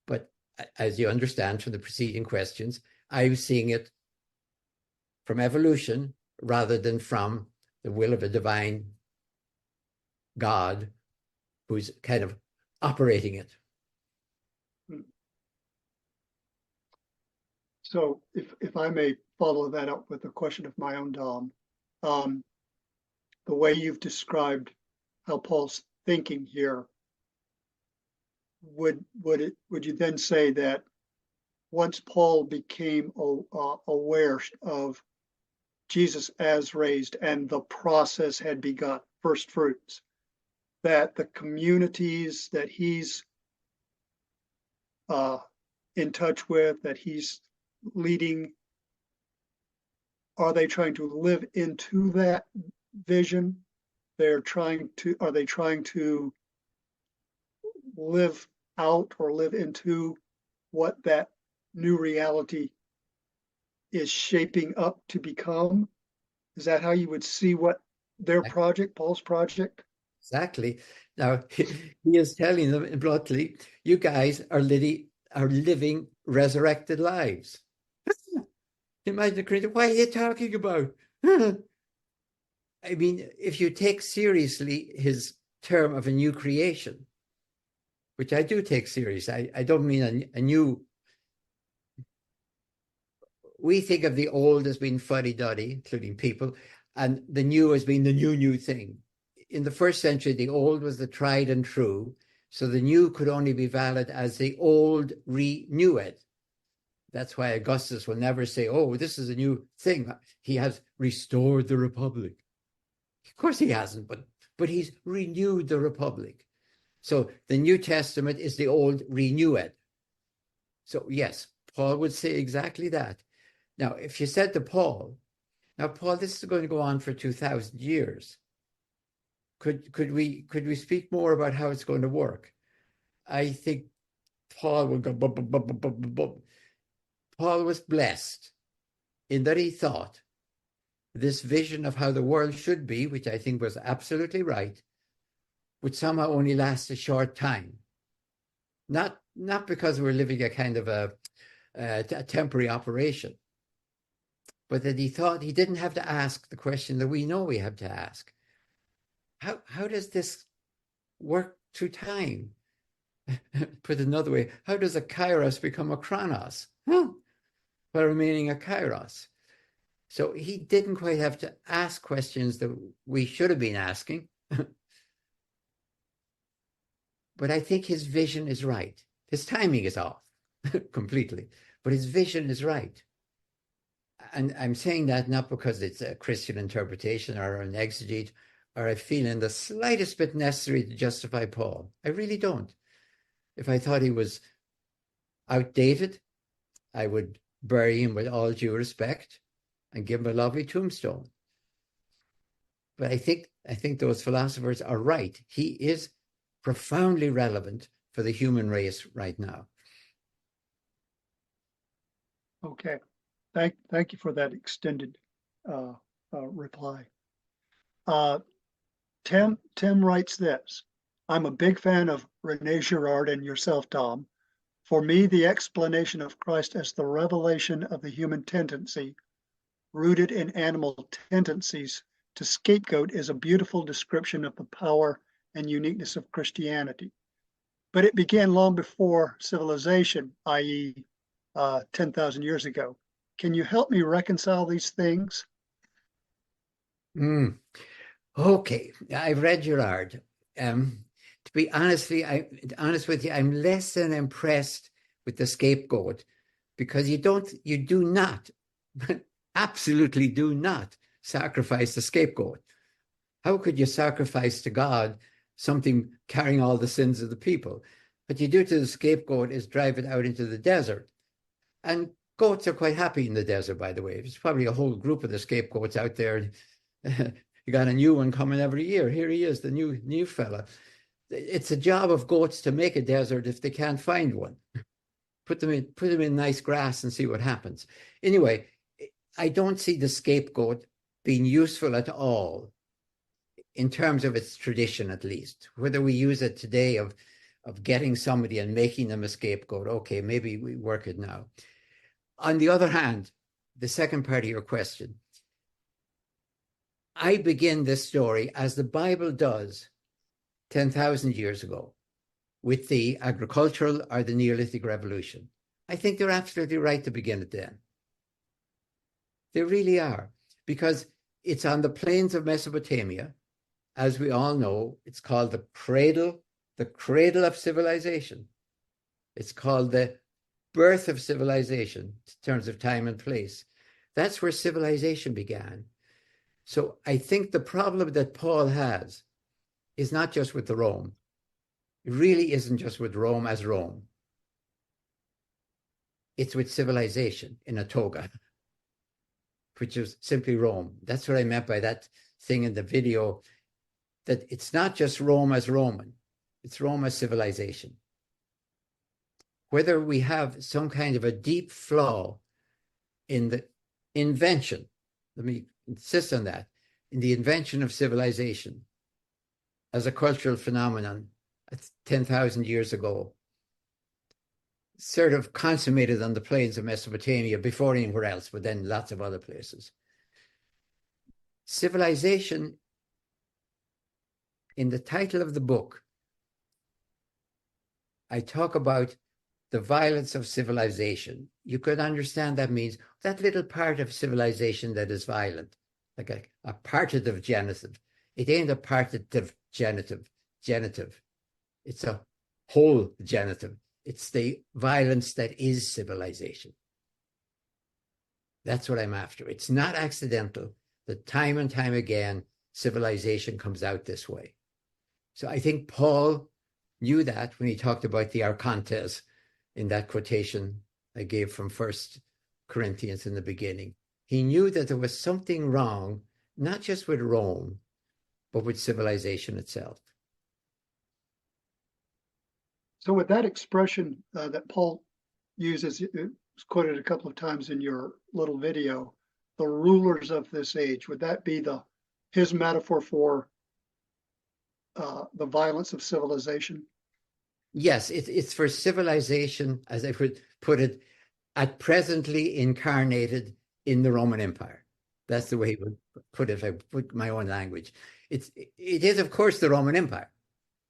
But as you understand from the preceding questions, I'm seeing it from evolution rather than from the will of a divine God who's kind of operating it. So if I may follow that up with a question of my own, Dom, the way you've described how Paul's thinking here, would you then say that once Paul became aware of Jesus as raised and the process had begun, first fruits, that the communities that he's in touch with, that he's leading, are they trying to live into that vision? Are they trying to live out or live into what that new reality is shaping up to become? Is that how you would see what their project, Paul's project? Exactly. Now, he is telling them bluntly, you guys are living resurrected lives. Imagine the creator, what are you talking about? I mean, if you take seriously his term of a new creation, which I do take serious, I don't mean a new. We think of the old as being fuddy-duddy, including people, and the new as being the new thing. In the first century, the old was the tried and true, so the new could only be valid as the old renewed. That's why Augustus will never say, oh, this is a new thing. He has restored the Republic. Of course he hasn't, but he's renewed the Republic. So the New Testament is the old renewed. So yes, Paul would say exactly that. Now, if you said to Paul, now, Paul, this is going to go on for 2,000 years. Could we speak more about how it's going to work? I think Paul would go, bum, bum, bum, bum, bum, bum. Paul was blessed in that he thought this vision of how the world should be, which I think was absolutely right, would somehow only last a short time. Not because we're living a kind of a temporary operation, but that he thought he didn't have to ask the question that we know we have to ask. How does this work through time? Put another way, how does a kairos become a chronos? While remaining a kairos. So he didn't quite have to ask questions that we should have been asking. But I think his vision is right. His timing is off completely, but his vision is right. And I'm saying that not because it's a Christian interpretation or an exegete, or I feel in the slightest bit necessary to justify Paul. I really don't. If I thought he was outdated, I would bury him with all due respect and give him a lovely tombstone. But I think those philosophers are right. He is profoundly relevant for the human race right now. Okay, thank you for that extended reply. Tim writes this: I'm a big fan of Rene Girard and yourself, Dom. For me, the explanation of Christ as the revelation of the human tendency, rooted in animal tendencies, to scapegoat is a beautiful description of the power and uniqueness of Christianity. But it began long before civilization, i.e., 10,000 years ago. Can you help me reconcile these things? Okay, I've read Girard. To be honest with you, I'm less than impressed with the scapegoat, because you do not, absolutely do not sacrifice the scapegoat. How could you sacrifice to God something carrying all the sins of the people? What you do to the scapegoat is drive it out into the desert. And goats are quite happy in the desert, by the way. There's probably a whole group of the scapegoats out there. You got a new one coming every year. Here he is, the new fella. It's a job of goats to make a desert if they can't find one. Put them in nice grass and see what happens. Anyway, I don't see the scapegoat being useful at all in terms of its tradition, at least. Whether we use it today of getting somebody and making them a scapegoat, okay, maybe we work it now. On the other hand, the second part of your question, I begin this story, as the Bible does, 10,000 years ago, with the agricultural or the Neolithic Revolution. I think they're absolutely right to begin it then. They really are, because it's on the plains of Mesopotamia. As we all know, it's called the cradle of civilization. It's called the birth of civilization in terms of time and place. That's where civilization began. So I think the problem that Paul has is not just with the Rome. It really isn't just with Rome as Rome. It's with civilization in a toga, which is simply Rome. That's what I meant by that thing in the video, that it's not just Rome as Roman, it's Rome as civilization. Whether we have some kind of a deep flaw in the invention, let me insist on that, in the invention of civilization as a cultural phenomenon 10,000 years ago, sort of consummated on the plains of Mesopotamia before anywhere else, but then lots of other places. Civilization, in the title of the book, I talk about the violence of civilization. You could understand that means that little part of civilization that is violent, like a partitive genitive. It ain't a partitive genitive. It's a whole genitive. It's the violence that is civilization. That's what I'm after. It's not accidental that time and time again, civilization comes out this way. So I think Paul knew that when he talked about the archontes in that quotation I gave from 1 Corinthians in the beginning. He knew that there was something wrong, not just with Rome, but with civilization itself. So with that expression that Paul uses, it's quoted a couple of times in your little video, the rulers of this age, would that be his metaphor for the violence of civilization? Yes, it's for civilization, as I would put it, at presently incarnated in the Roman Empire. That's the way he would put it if I put my own language. It is, of course, the Roman Empire,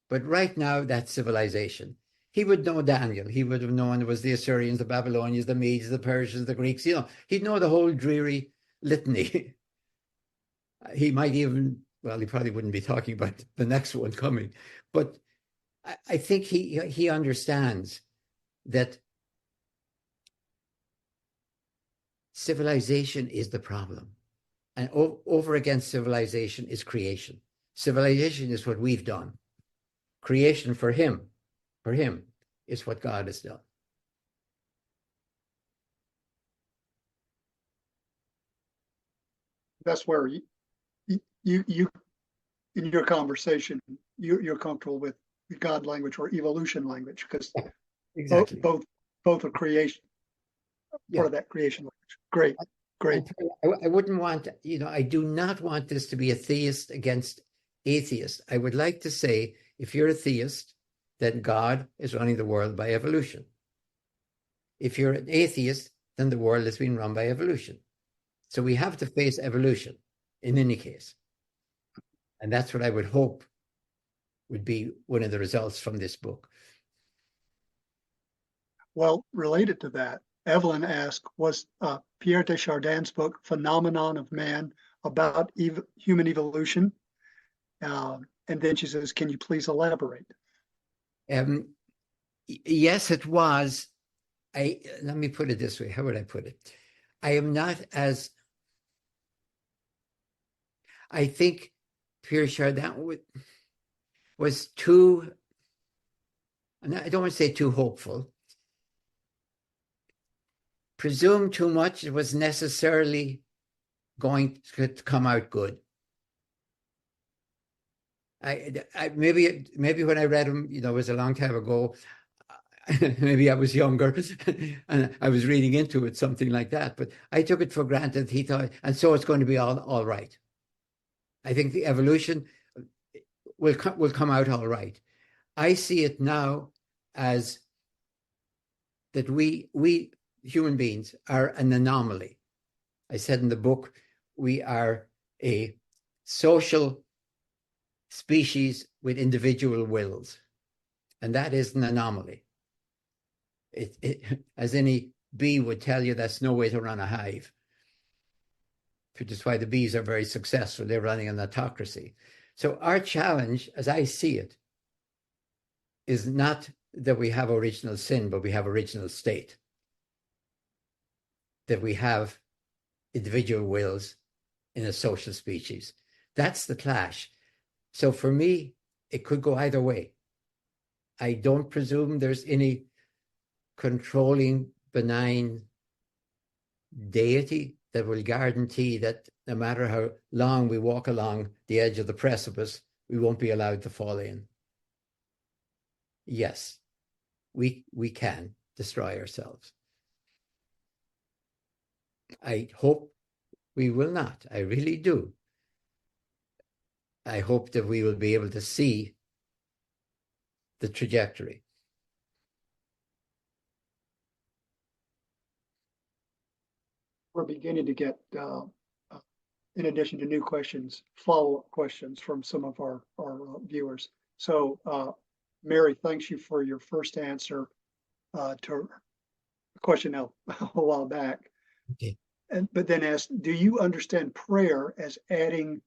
but right now that's civilization. He would know Daniel. He would have known it was the Assyrians, the Babylonians, the Medes, the Persians, the Greeks. He'd know the whole dreary litany. He might even, well, he probably wouldn't be talking about the next one coming, but I think he understands that civilization is the problem. And over against civilization is creation. Civilization is what we've done. Creation for him, is what God has done. That's where you in your conversation, you're comfortable with the God language or evolution language, because exactly. both are creation, part of that creation language. Great. I wouldn't want, I do not want this to be a theist against atheist. I would like to say, if you're a theist, then God is running the world by evolution. If you're an atheist, then the world has been run by evolution. So we have to face evolution in any case. And that's what I would hope would be one of the results from this book. Well, related to that, Evelyn asked, was Pierre de Chardin's book, Phenomenon of Man, about human evolution? And then she says, can you please elaborate? Yes, it was. Let me put it this way. How would I put it? I am not as, I think Pierre Chardin was too, I don't want to say too hopeful, presumed too much it was necessarily going to come out good. Maybe when I read him, it was a long time ago. Maybe I was younger and I was reading into it, something like that. But I took it for granted. He thought, and so it's going to be all right. I think the evolution, will come out all right. I see it now as that we human beings are an anomaly. I said in the book, we are a social species with individual wills, and that is an anomaly. As any bee would tell you, that's no way to run a hive, which is why the bees are very successful. They're running an autocracy. So our challenge, as I see it, is not that we have original sin, but we have original state. That we have individual wills in a social species. That's the clash. So for me, it could go either way. I don't presume there's any controlling, benign deity that will guarantee that no matter how long we walk along the edge of the precipice, we won't be allowed to fall in. Yes, we can destroy ourselves. I hope we will not. I really do. I hope that we will be able to see the trajectory. We're beginning to get, in addition to new questions, follow-up questions from some of our viewers. So Mary, thanks you for your first answer to a question a while back. Okay. But then asked, do you understand prayer as adding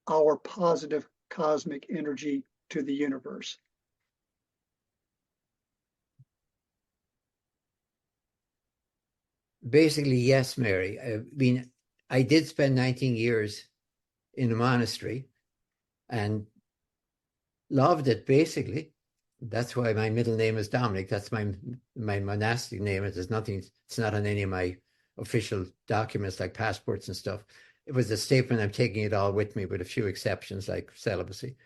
our positive cosmic energy to the universe? Basically, yes, Mary. I mean, I did spend 19 years in a monastery and loved it, basically. That's why my middle name is Dominic. That's my monastic name. It's not on any of my official documents like passports and stuff. It was a statement, I'm taking it all with me, with a few exceptions like celibacy.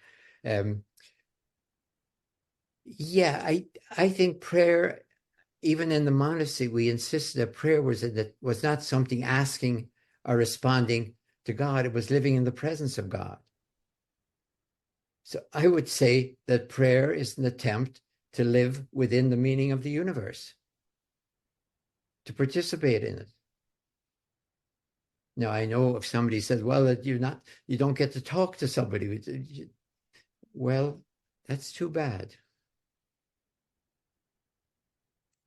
Yeah, I think prayer, even in the monastery, we insisted that prayer was not something asking or responding to God. It was living in the presence of God. So I would say that prayer is an attempt to live within the meaning of the universe, to participate in it. Now, I know if somebody says, well, that you don't get to talk to somebody. Well, that's too bad.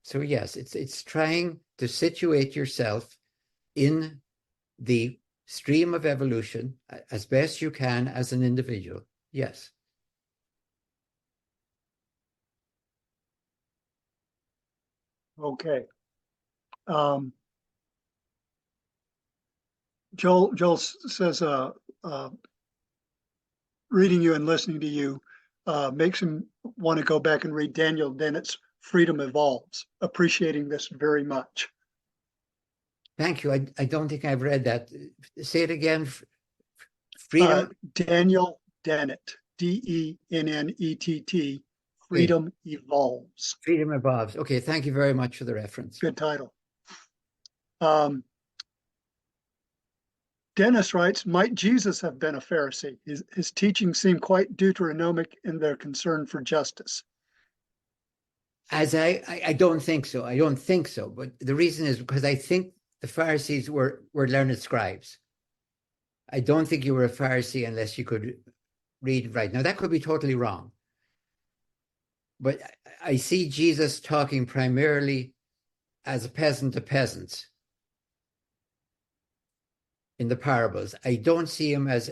So yes, it's trying to situate yourself in the stream of evolution as best you can as an individual. Yes. Okay. Joel says, reading you and listening to you makes him want to go back and read Daniel Dennett's Freedom Evolves. Appreciating this very much. Thank you. I don't think I've read that. Say it again. Freedom. Daniel Dennett, Dennett. Freedom Evolves. Freedom Evolves. Okay, thank you very much for the reference. Good title. Dennis writes, might Jesus have been a Pharisee? His teachings seem quite Deuteronomic in their concern for justice. As I don't think so. I don't think so. But the reason is because I think the Pharisees were learned scribes. I don't think you were a Pharisee unless you could read and write. Now, that could be totally wrong. But I see Jesus talking primarily as a peasant to peasants in the parables. I don't see him as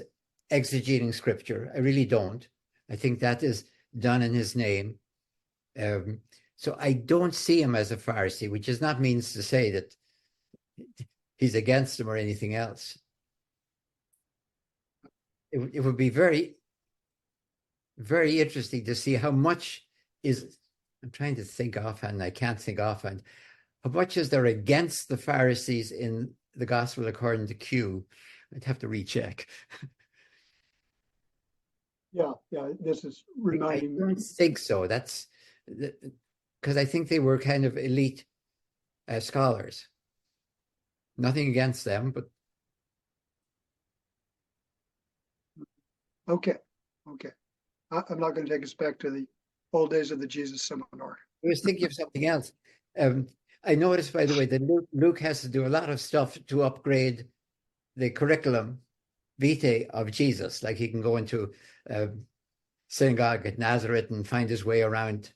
exegeting scripture. I really don't. I think that is done in his name. So I don't see him as a Pharisee, which is not means to say that he's against him or anything else. It would be very, very interesting to see how much is, I'm trying to think offhand, I can't think offhand, how much is there against the Pharisees in the Gospel according to Q? I'd have to recheck. Yeah, this is reminding me. I don't think so. That's because I think they were kind of elite scholars. Nothing against them, but Okay. I'm not going to take us back to the old days of the Jesus seminar. I was thinking of something else. I noticed, by the way, that Luke has to do a lot of stuff to upgrade the curriculum vitae of Jesus. Like he can go into synagogue at Nazareth and find his way around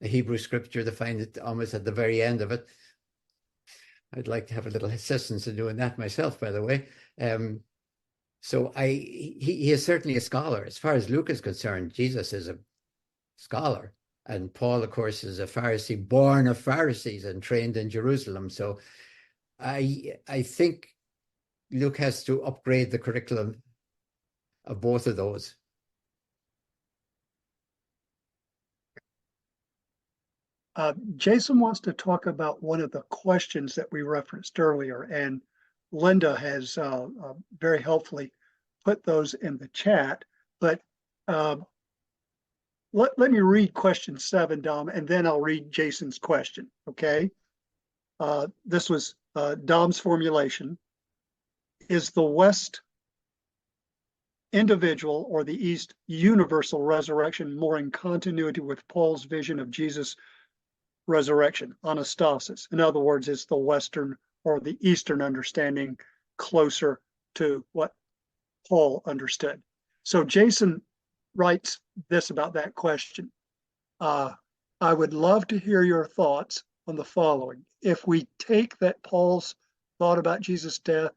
the Hebrew scripture to find it almost at the very end of it. I'd like to have a little assistance in doing that myself, by the way. So he is certainly a scholar. As far as Luke is concerned, Jesus is a scholar. And Paul, of course, is a Pharisee, born of Pharisees and trained in Jerusalem. So I think Luke has to upgrade the curriculum of both of those. Jason wants to talk about one of the questions that we referenced earlier, and Linda has very helpfully put those in the chat. But let me read question 7, Dom, and then I'll read Jason's question, okay? This was Dom's formulation. Is the West individual or the East universal resurrection more in continuity with Paul's vision of Jesus' resurrection, anastasis? In other words, is the Western or the Eastern understanding closer to what Paul understood? So Jason writes this about that question. I would love to hear your thoughts on the following. If we take that Paul's thought about Jesus' death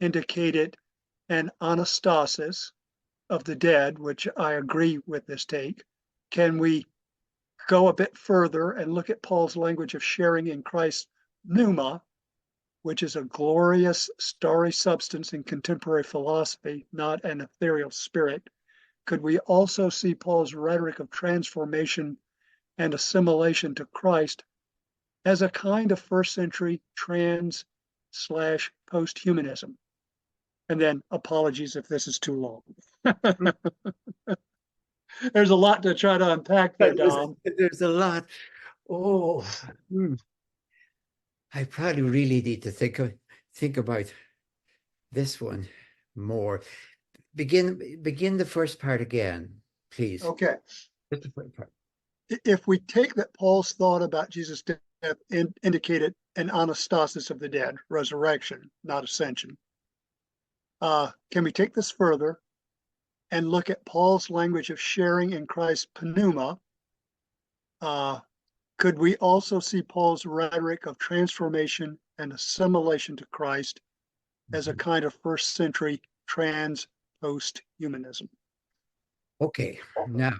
indicated an anastasis of the dead, which I agree with this take, can we go a bit further and look at Paul's language of sharing in Christ's pneuma, which is a glorious starry substance in contemporary philosophy, not an ethereal spirit? Could we also see Paul's rhetoric of transformation and assimilation to Christ as a kind of first century trans/post-humanism? And then apologies if this is too long. There's a lot to try to unpack there, Dom. There's a lot. Oh, I probably really need to think about this one more. Begin the first part again, please. Okay. Just the first part. If we take that Paul's thought about Jesus' death indicated an anastasis of the dead, resurrection, not ascension, can we take this further and look at Paul's language of sharing in Christ's pneuma? Could we also see Paul's rhetoric of transformation and assimilation to Christ as a kind of first century post-humanism? Okay, now,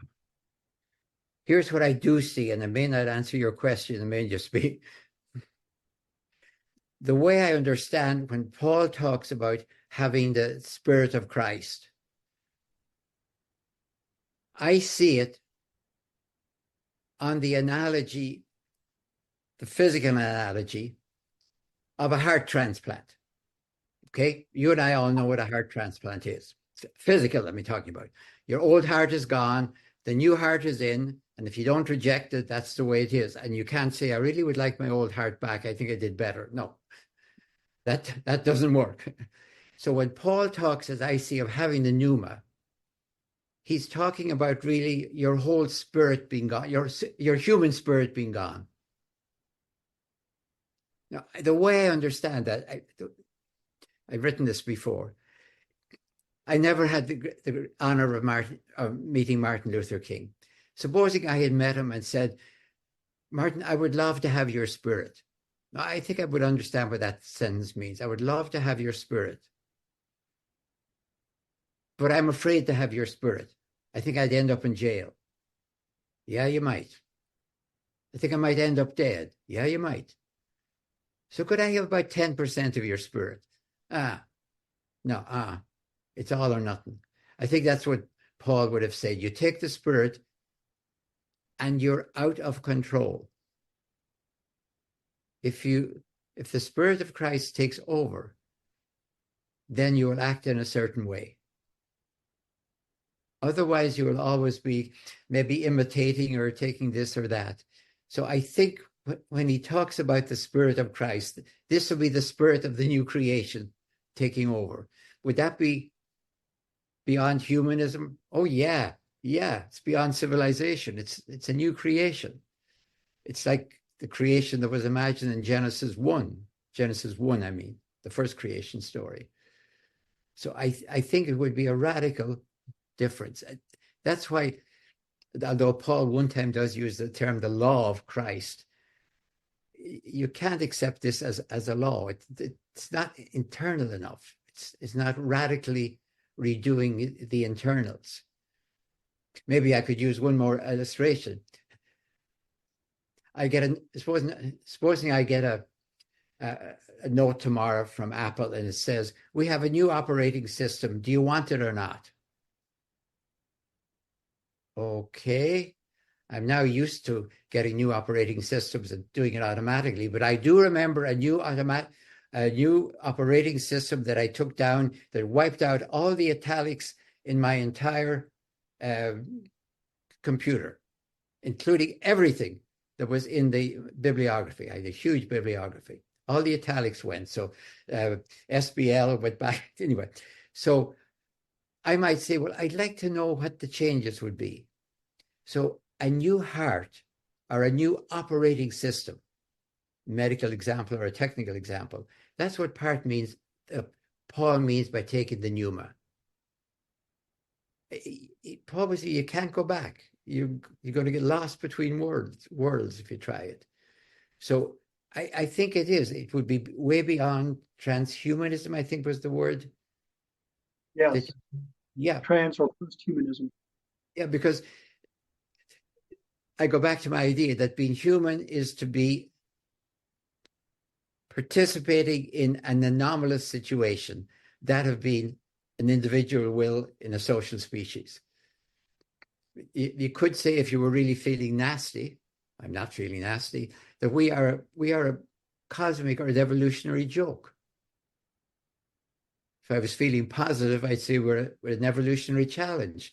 here's what I do see, and it may not answer your question, it may just be the way I understand when Paul talks about having the Spirit of Christ. I see it on the analogy, the physical analogy of a heart transplant. Okay, you and I all know what a heart transplant is. Physical, I'm talking about. Your old heart is gone, the new heart is in, and if you don't reject it, that's the way it is. And you can't say, I really would like my old heart back. I think I did better. No, that doesn't work. So when Paul talks, as I see, of having the pneuma, he's talking about really your whole spirit being gone, your human spirit being gone. Now, the way I understand that, I've written this before. I never had the honor of meeting Martin Luther King. Supposing I had met him and said, Martin, I would love to have your spirit. Now, I think I would understand what that sentence means. I would love to have your spirit. But I'm afraid to have your spirit. I think I'd end up in jail. Yeah, you might. I think I might end up dead. Yeah, you might. So could I have about 10% of your spirit? No, it's all or nothing. I think that's what Paul would have said. You take the spirit and you're out of control. If the Spirit of Christ takes over, then you will act in a certain way. Otherwise, you will always be maybe imitating or taking this or that. So I think when he talks about the Spirit of Christ, this will be the spirit of the new creation taking over. Would that be beyond humanism? Oh, yeah. Yeah, it's beyond civilization. It's a new creation. It's like the creation that was imagined in Genesis 1. Genesis 1, I mean, the first creation story. So I think it would be a radical difference. That's why, although Paul one time does use the term the law of Christ, you can't accept this as a law. It's not internal enough. It's not radically redoing the internals. Maybe I could use one more illustration. Supposing I get a note tomorrow from Apple and it says, we have a new operating system. Do you want it or not? Okay. I'm now used to getting new operating systems and doing it automatically, but I do remember a new operating system that I took down that wiped out all the italics in my entire computer, including everything that was in the bibliography. I had a huge bibliography. All the italics went. So SBL went back. Anyway, so I might say, well, I'd like to know what the changes would be. So a new heart or a new operating system, medical example or a technical example, that's what part means. Paul means by taking the pneuma. Paul would say you can't go back. You're going to get lost between worlds if you try it. So I think it is. It would be way beyond transhumanism, I think was the word. Yes. Yeah. Trans or posthumanism. Yeah, because I go back to my idea that being human is to be participating in an anomalous situation, that of being an individual will in a social species. You could say, if you were really feeling nasty, I'm not feeling nasty, that we are a cosmic or an evolutionary joke. If I was feeling positive, I'd say we're an evolutionary challenge.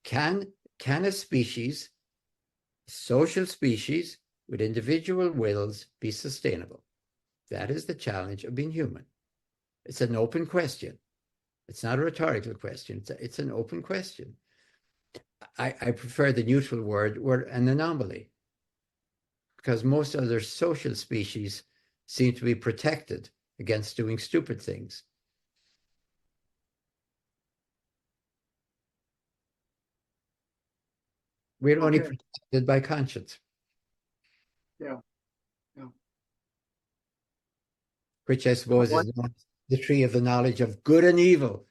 Can a species, social species with individual wills, be sustainable? That is the challenge of being human. It's an open question. It's not a rhetorical question. It's an open question. I prefer the neutral word, an anomaly, because most other social species seem to be protected against doing stupid things. We're only protected by conscience. Yeah. Which I suppose is the tree of the knowledge of good and evil.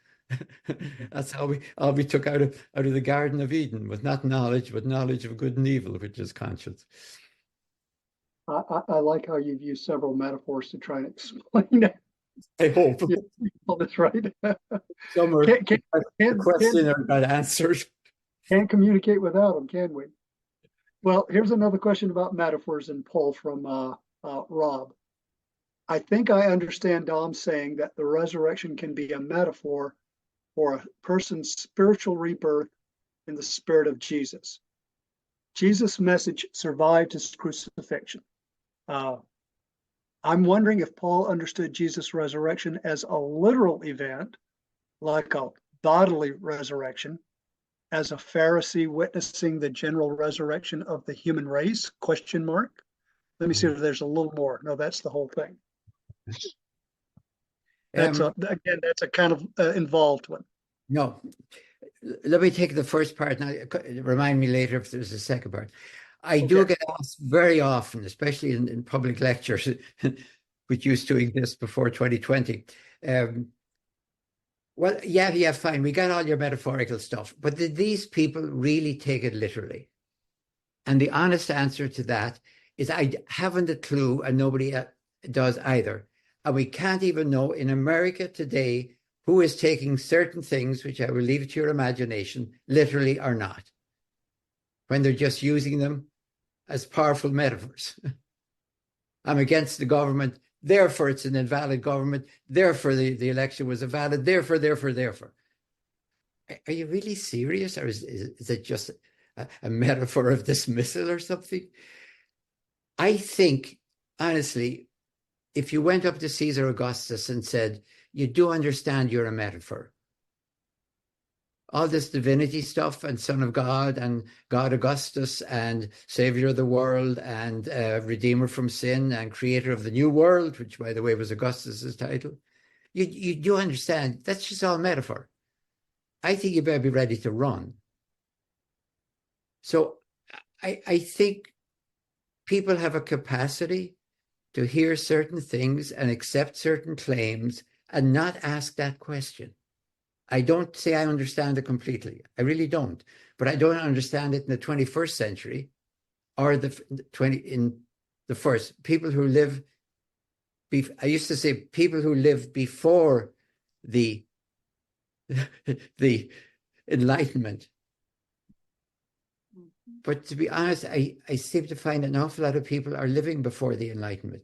That's how we took out of the Garden of Eden, with not knowledge, but knowledge of good and evil, which is conscience. I like how you've used several metaphors to try and explain it. I hope. Yeah, that's right. Some are question or got answers. Can't communicate without them, can we? Well, here's another question about metaphors and Paul from Rob. I think I understand Dom saying that the resurrection can be a metaphor for a person's spiritual rebirth in the spirit of Jesus. Jesus' message survived his crucifixion. I'm wondering if Paul understood Jesus' resurrection as a literal event, like a bodily resurrection, as a Pharisee witnessing the general resurrection of the human race? Question mark. Let me see if there's a little more. No, that's the whole thing. That's a kind of involved one. No, let me take the first part. Now, remind me later if there's a second part. I do get asked very often, especially in public lectures, which used to exist before 2020. Well, yeah, fine. We got all your metaphorical stuff, but did these people really take it literally? And the honest answer to that is I haven't a clue, and nobody does either. And we can't even know in America today who is taking certain things, which I will leave it to your imagination, literally or not, when they're just using them as powerful metaphors. I'm against the government, therefore it's an invalid government, therefore the election was invalid, therefore. Are you really serious? Or is it just a metaphor of dismissal or something? I think, honestly, if you went up to Caesar Augustus and said, you do understand you're a metaphor, all this divinity stuff and Son of God and God Augustus and Savior of the world and Redeemer from sin and Creator of the new world, which, by the way, was Augustus's title. You do understand that's just all metaphor. I think you better be ready to run. So I think people have a capacity to hear certain things and accept certain claims and not ask that question. I don't say I understand it completely. I really don't. But I don't understand it in the 21st century or in the first. People who live, I used to say people who lived before the Enlightenment. But to be honest, I seem to find an awful lot of people are living before the Enlightenment.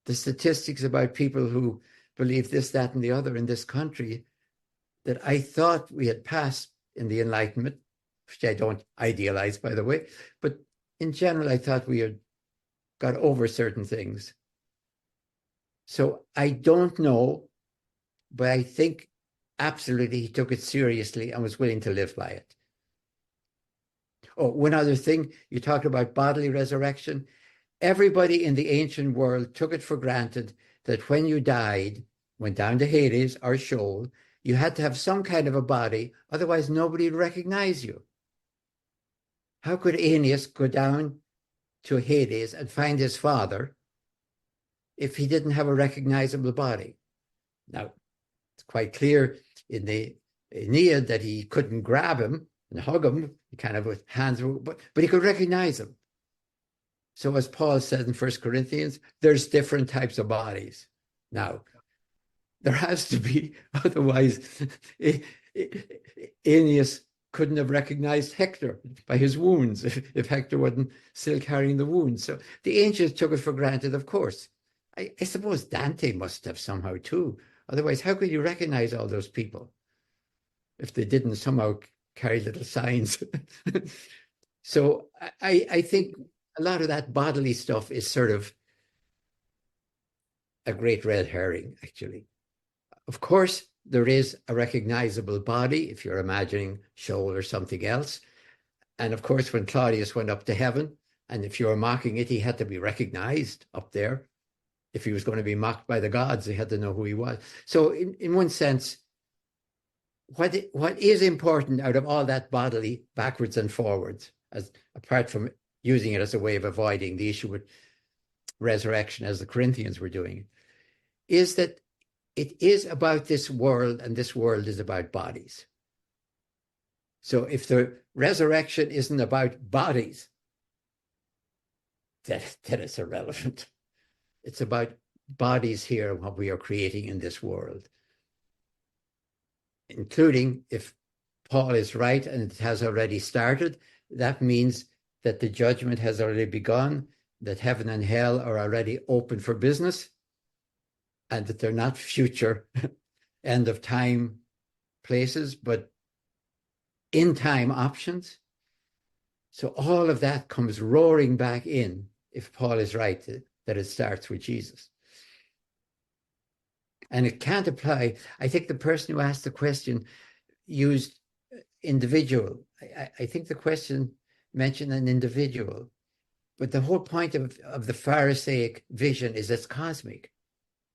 The statistics about people who believe this, that, and the other in this country that I thought we had passed in the Enlightenment, which I don't idealize, by the way, but in general, I thought we had got over certain things. So I don't know, but I think absolutely he took it seriously and was willing to live by it. Oh, one other thing, you talked about bodily resurrection. Everybody in the ancient world took it for granted that when you died, went down to Hades or Sheol, you had to have some kind of a body, otherwise nobody would recognize you. How could Aeneas go down to Hades and find his father if he didn't have a recognizable body? Now, it's quite clear in the Aeneid that he couldn't grab him and hug him, kind of with hands, but he could recognize him. So as Paul said in 1 Corinthians, there's different types of bodies. Now, there has to be, otherwise Aeneas couldn't have recognized Hector by his wounds if Hector wasn't still carrying the wounds. So the ancients took it for granted, of course. I suppose Dante must have somehow too. Otherwise, how could you recognize all those people if they didn't somehow carry little signs? So I think a lot of that bodily stuff is sort of a great red herring, actually. Of course, there is a recognizable body if you're imagining Sheol or something else. And of course, when Claudius went up to heaven, and if you were mocking it, he had to be recognized up there. If he was going to be mocked by the gods, they had to know who he was. So in one sense, what is important out of all that bodily backwards and forwards, as apart from using it as a way of avoiding the issue with resurrection as the Corinthians were doing, is that it is about this world, and this world is about bodies. So if the resurrection isn't about bodies, then it's irrelevant. It's about bodies here, what we are creating in this world, including, if Paul is right and it has already started, that means that the judgment has already begun, that heaven and hell are already open for business, and that they're not future end of time places, but in time options. So all of that comes roaring back in, if Paul is right, that it starts with Jesus. And it can't apply. I think the person who asked the question used individual. I think the question mentioned an individual, but the whole point of the Pharisaic vision is it's cosmic.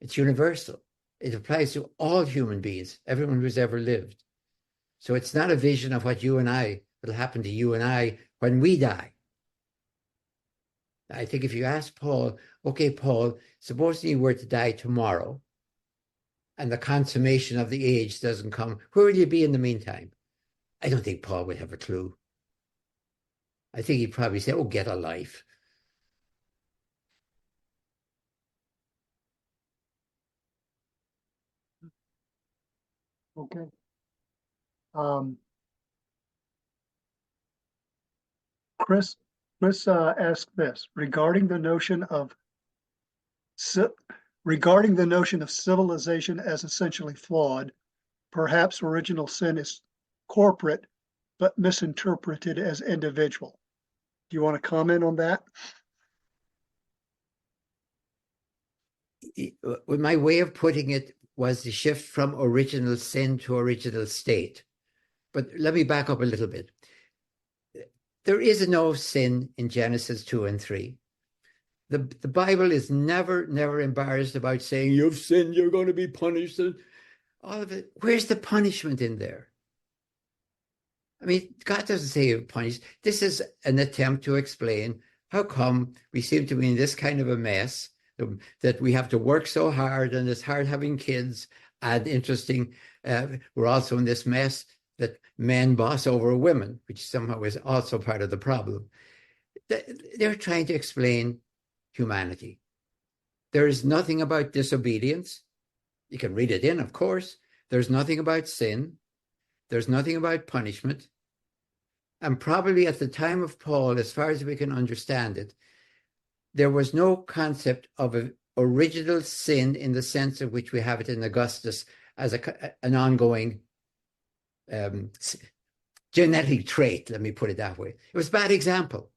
It's universal. It applies to all human beings, everyone who's ever lived. So it's not a vision of what will happen to you and I when we die. I think if you ask Paul, okay, Paul, supposing you were to die tomorrow and the consummation of the age doesn't come, where will you be in the meantime? I don't think Paul would have a clue. I think he'd probably say, oh, get a life. Okay. Chris asked this regarding the notion of civilization as essentially flawed. Perhaps original sin is corporate, but misinterpreted as individual. Do you want to comment on that? My way of putting it was the shift from original sin to original state. But let me back up a little bit. There is no sin in Genesis 2 and 3. The Bible is never embarrassed about saying, you've sinned, you're going to be punished. And all of it. Where's the punishment in there? I mean, God doesn't say you're punished. This is an attempt to explain how come we seem to be in this kind of a mess, that we have to work so hard, and it's hard having kids. And interesting, we're also in this mess that men boss over women, which somehow is also part of the problem. They're trying to explain humanity. There is nothing about disobedience. You can read it in, of course. There's nothing about sin. There's nothing about punishment. And probably at the time of Paul, as far as we can understand it, there was no concept of an original sin in the sense of which we have it in Augustus as an ongoing genetic trait, let me put it that way. It was a bad example.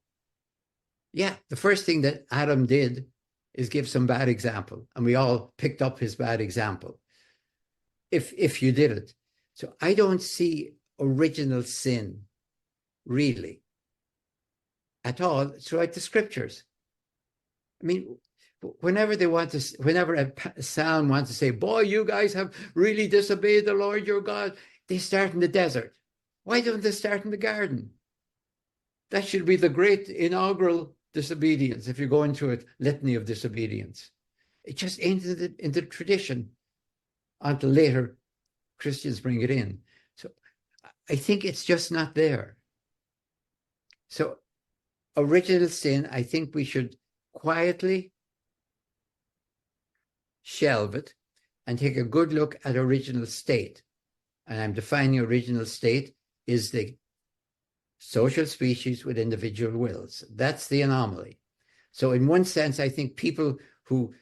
Yeah, the first thing that Adam did is give some bad example, and we all picked up his bad example, if you did it. So I don't see original sin, really, at all throughout the scriptures. I mean, whenever a psalm wants to say, boy, you guys have really disobeyed the Lord your God, they start in the desert. Why don't they start in the garden? That should be the great inaugural disobedience, if you're going through a litany of disobedience. It just ain't in the tradition until later Christians bring it in. So I think it's just not there. So original sin, I think we should quietly shelve it and take a good look at original state. And I'm defining original state is the social species with individual wills. That's the anomaly. So in one sense, I think people who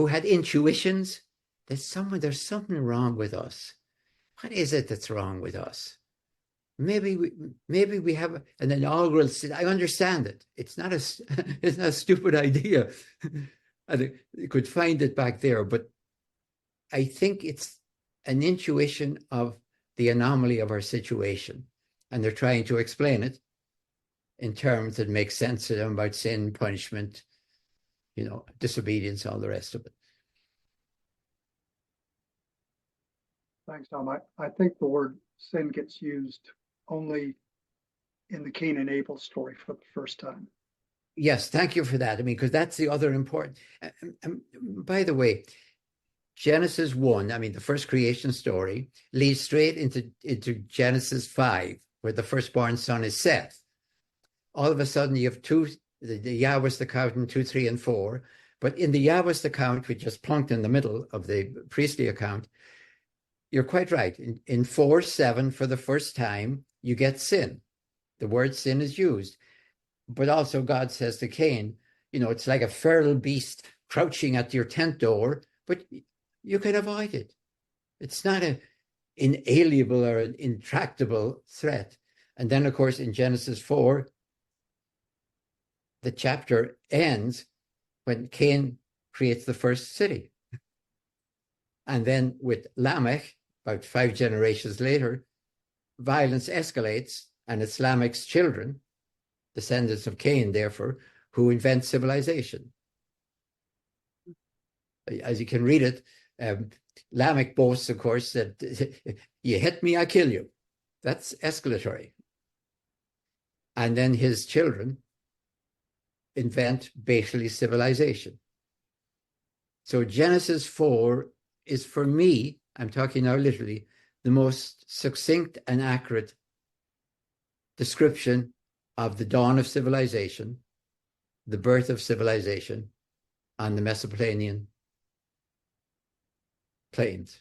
had intuitions, there's something wrong with us. What is it that's wrong with us? Maybe we have an inaugural sin. I understand it. It's not a stupid idea. You could find it back there, but I think it's an intuition of the anomaly of our situation. And they're trying to explain it in terms that make sense to them about sin, punishment, disobedience, all the rest of it. Thanks, Tom. I think the word sin gets used only in the Cain and Abel story for the first time. Yes, thank you for that. I mean, because that's the other important. By the way, Genesis 1, I mean, the first creation story, leads straight into Genesis 5, where the firstborn son is Seth. All of a sudden, you have the Yahweh's account in 2, 3, and 4. But in the Yahweh's account, which is plunked in the middle of the priestly account, you're quite right. In 4, 7, for the first time, you get sin. The word sin is used. But also God says to Cain, it's like a feral beast crouching at your tent door, but you can avoid it. It's not an inalienable or an intractable threat. And then, of course, in Genesis 4, the chapter ends when Cain creates the first city. And then with Lamech, about 5 generations later, violence escalates, and it's Lamech's children, descendants of Cain, therefore, who invent civilization. As you can read it, Lamech boasts, of course, that you hit me, I kill you. That's escalatory. And then his children invent basically civilization. So Genesis 4 is, for me, I'm talking now literally, the most succinct and accurate description of the dawn of civilization, the birth of civilization on the Mesopotamian plains.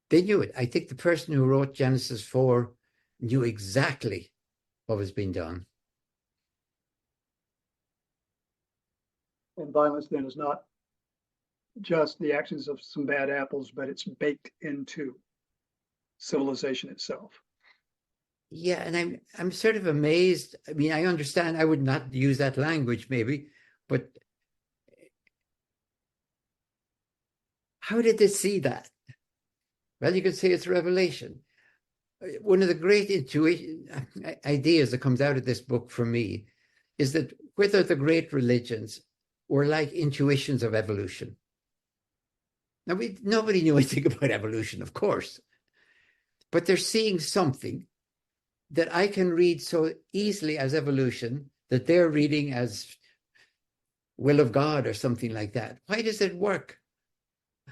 They knew it. I think the person who wrote Genesis 4 knew exactly what was being done. And violence then is not just the actions of some bad apples, but it's baked into civilization itself. Yeah, and I'm sort of amazed. I mean, I understand I would not use that language maybe, but How did they see that? Well, you could say it's revelation. One of the great ideas that comes out of this book for me is that whether the great religions were like intuitions of evolution. Now, nobody knew anything about evolution, of course, but they're seeing something that I can read so easily as evolution that they're reading as will of God or something like that. Why does it work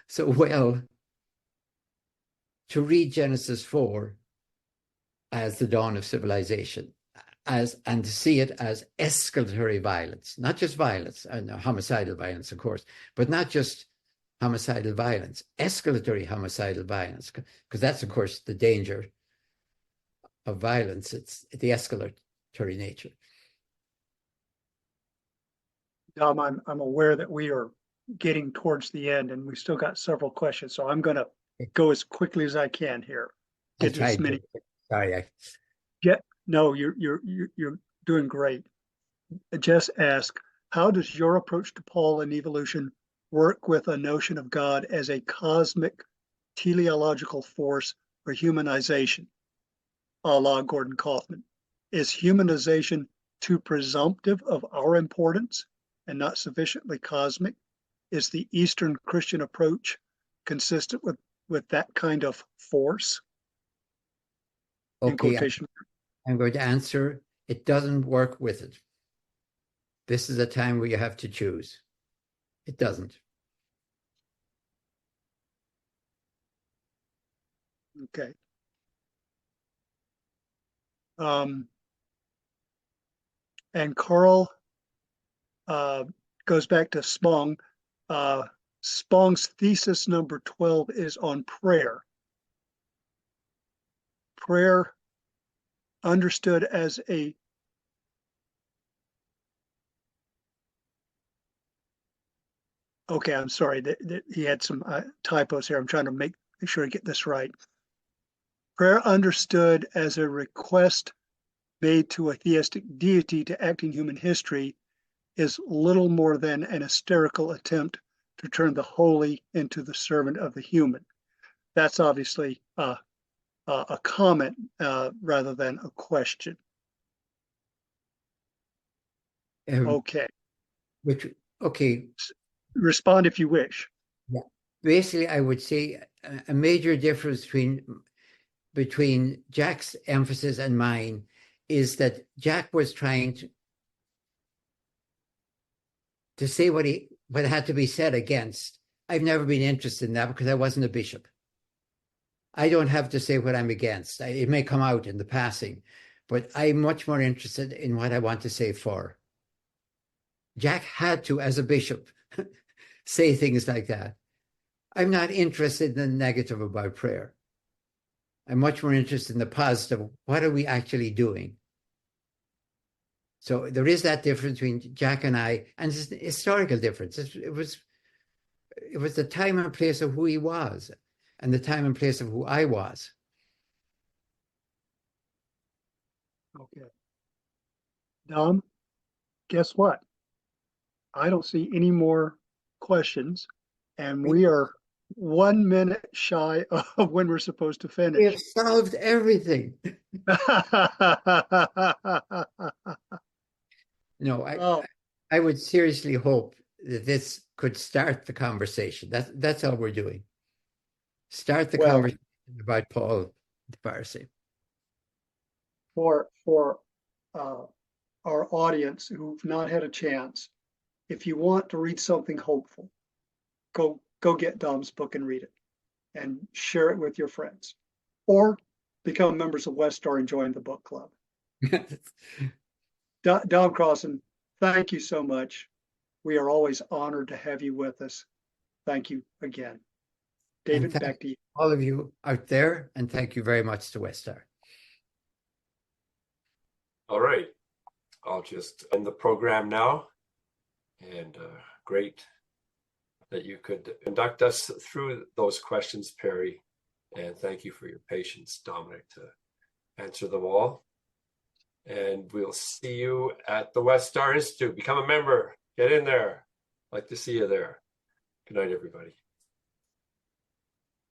so well to read Genesis 4 as the dawn of civilization, and to see it as escalatory violence, not just violence, and homicidal violence, of course, but not just homicidal violence, escalatory homicidal violence, because that's, of course, the danger of violence. It's the escalatory nature. Dom, I'm aware that we are getting towards the end and we still got several questions. So I'm going to go as quickly as I can here. Get to as many. Sorry. No, you're doing great. Jess asked, how does your approach to Paul and evolution work with a notion of God as a cosmic teleological force for humanization, a la Gordon Kaufman? Is humanization too presumptive of our importance and not sufficiently cosmic? Is the Eastern Christian approach consistent with that kind of force? In Okay, quotation. I'm going to answer, it doesn't work with it. This is a time where you have to choose. It doesn't. Okay. And Carl goes back to Spong. Spong's thesis number 12 is on prayer. Prayer understood as a okay, I'm sorry that he had some typos here. I'm trying to make sure I get this right. Prayer understood as a request made to a theistic deity to act in human history is little more than an hysterical attempt to turn the holy into the servant of the human. That's obviously a comment rather than a question. Okay. Okay. Respond if you wish. Yeah. Basically, I would say a major difference between Jack's emphasis and mine is that Jack was trying to say what had to be said against. I've never been interested in that because I wasn't a bishop. I don't have to say what I'm against. It may come out in the passing, but I'm much more interested in what I want to say for. Jack had to, as a bishop, say things like that. I'm not interested in the negative about prayer. I'm much more interested in the positive. What are we actually doing? So there is that difference between Jack and I, and it's a historical difference. It was the time and place of who he was, and the time and place of who I was. Okay. Dom, guess what? I don't see any more questions, and we are 1 minute shy of when we're supposed to finish. We have solved everything. No, I would seriously hope that this could start the conversation. That's all we're doing. Start the conversation about Paul the Pharisee. For our audience who've not had a chance, if you want to read something hopeful, go get Dom's book and read it, and share it with your friends, or become members of West Star and join the book club. Dom Crossan, thank you so much. We are always honored to have you with us. Thank you again. David, back to you. All of you out there, and thank you very much to West Star. All right. I'll just end the program now. And great that you could conduct us through those questions, Perry. And thank you for your patience, Dominic, to answer them all. And we'll see you at the West Star Institute. Become a member. Get in there. Like to see you there. Good night, everybody.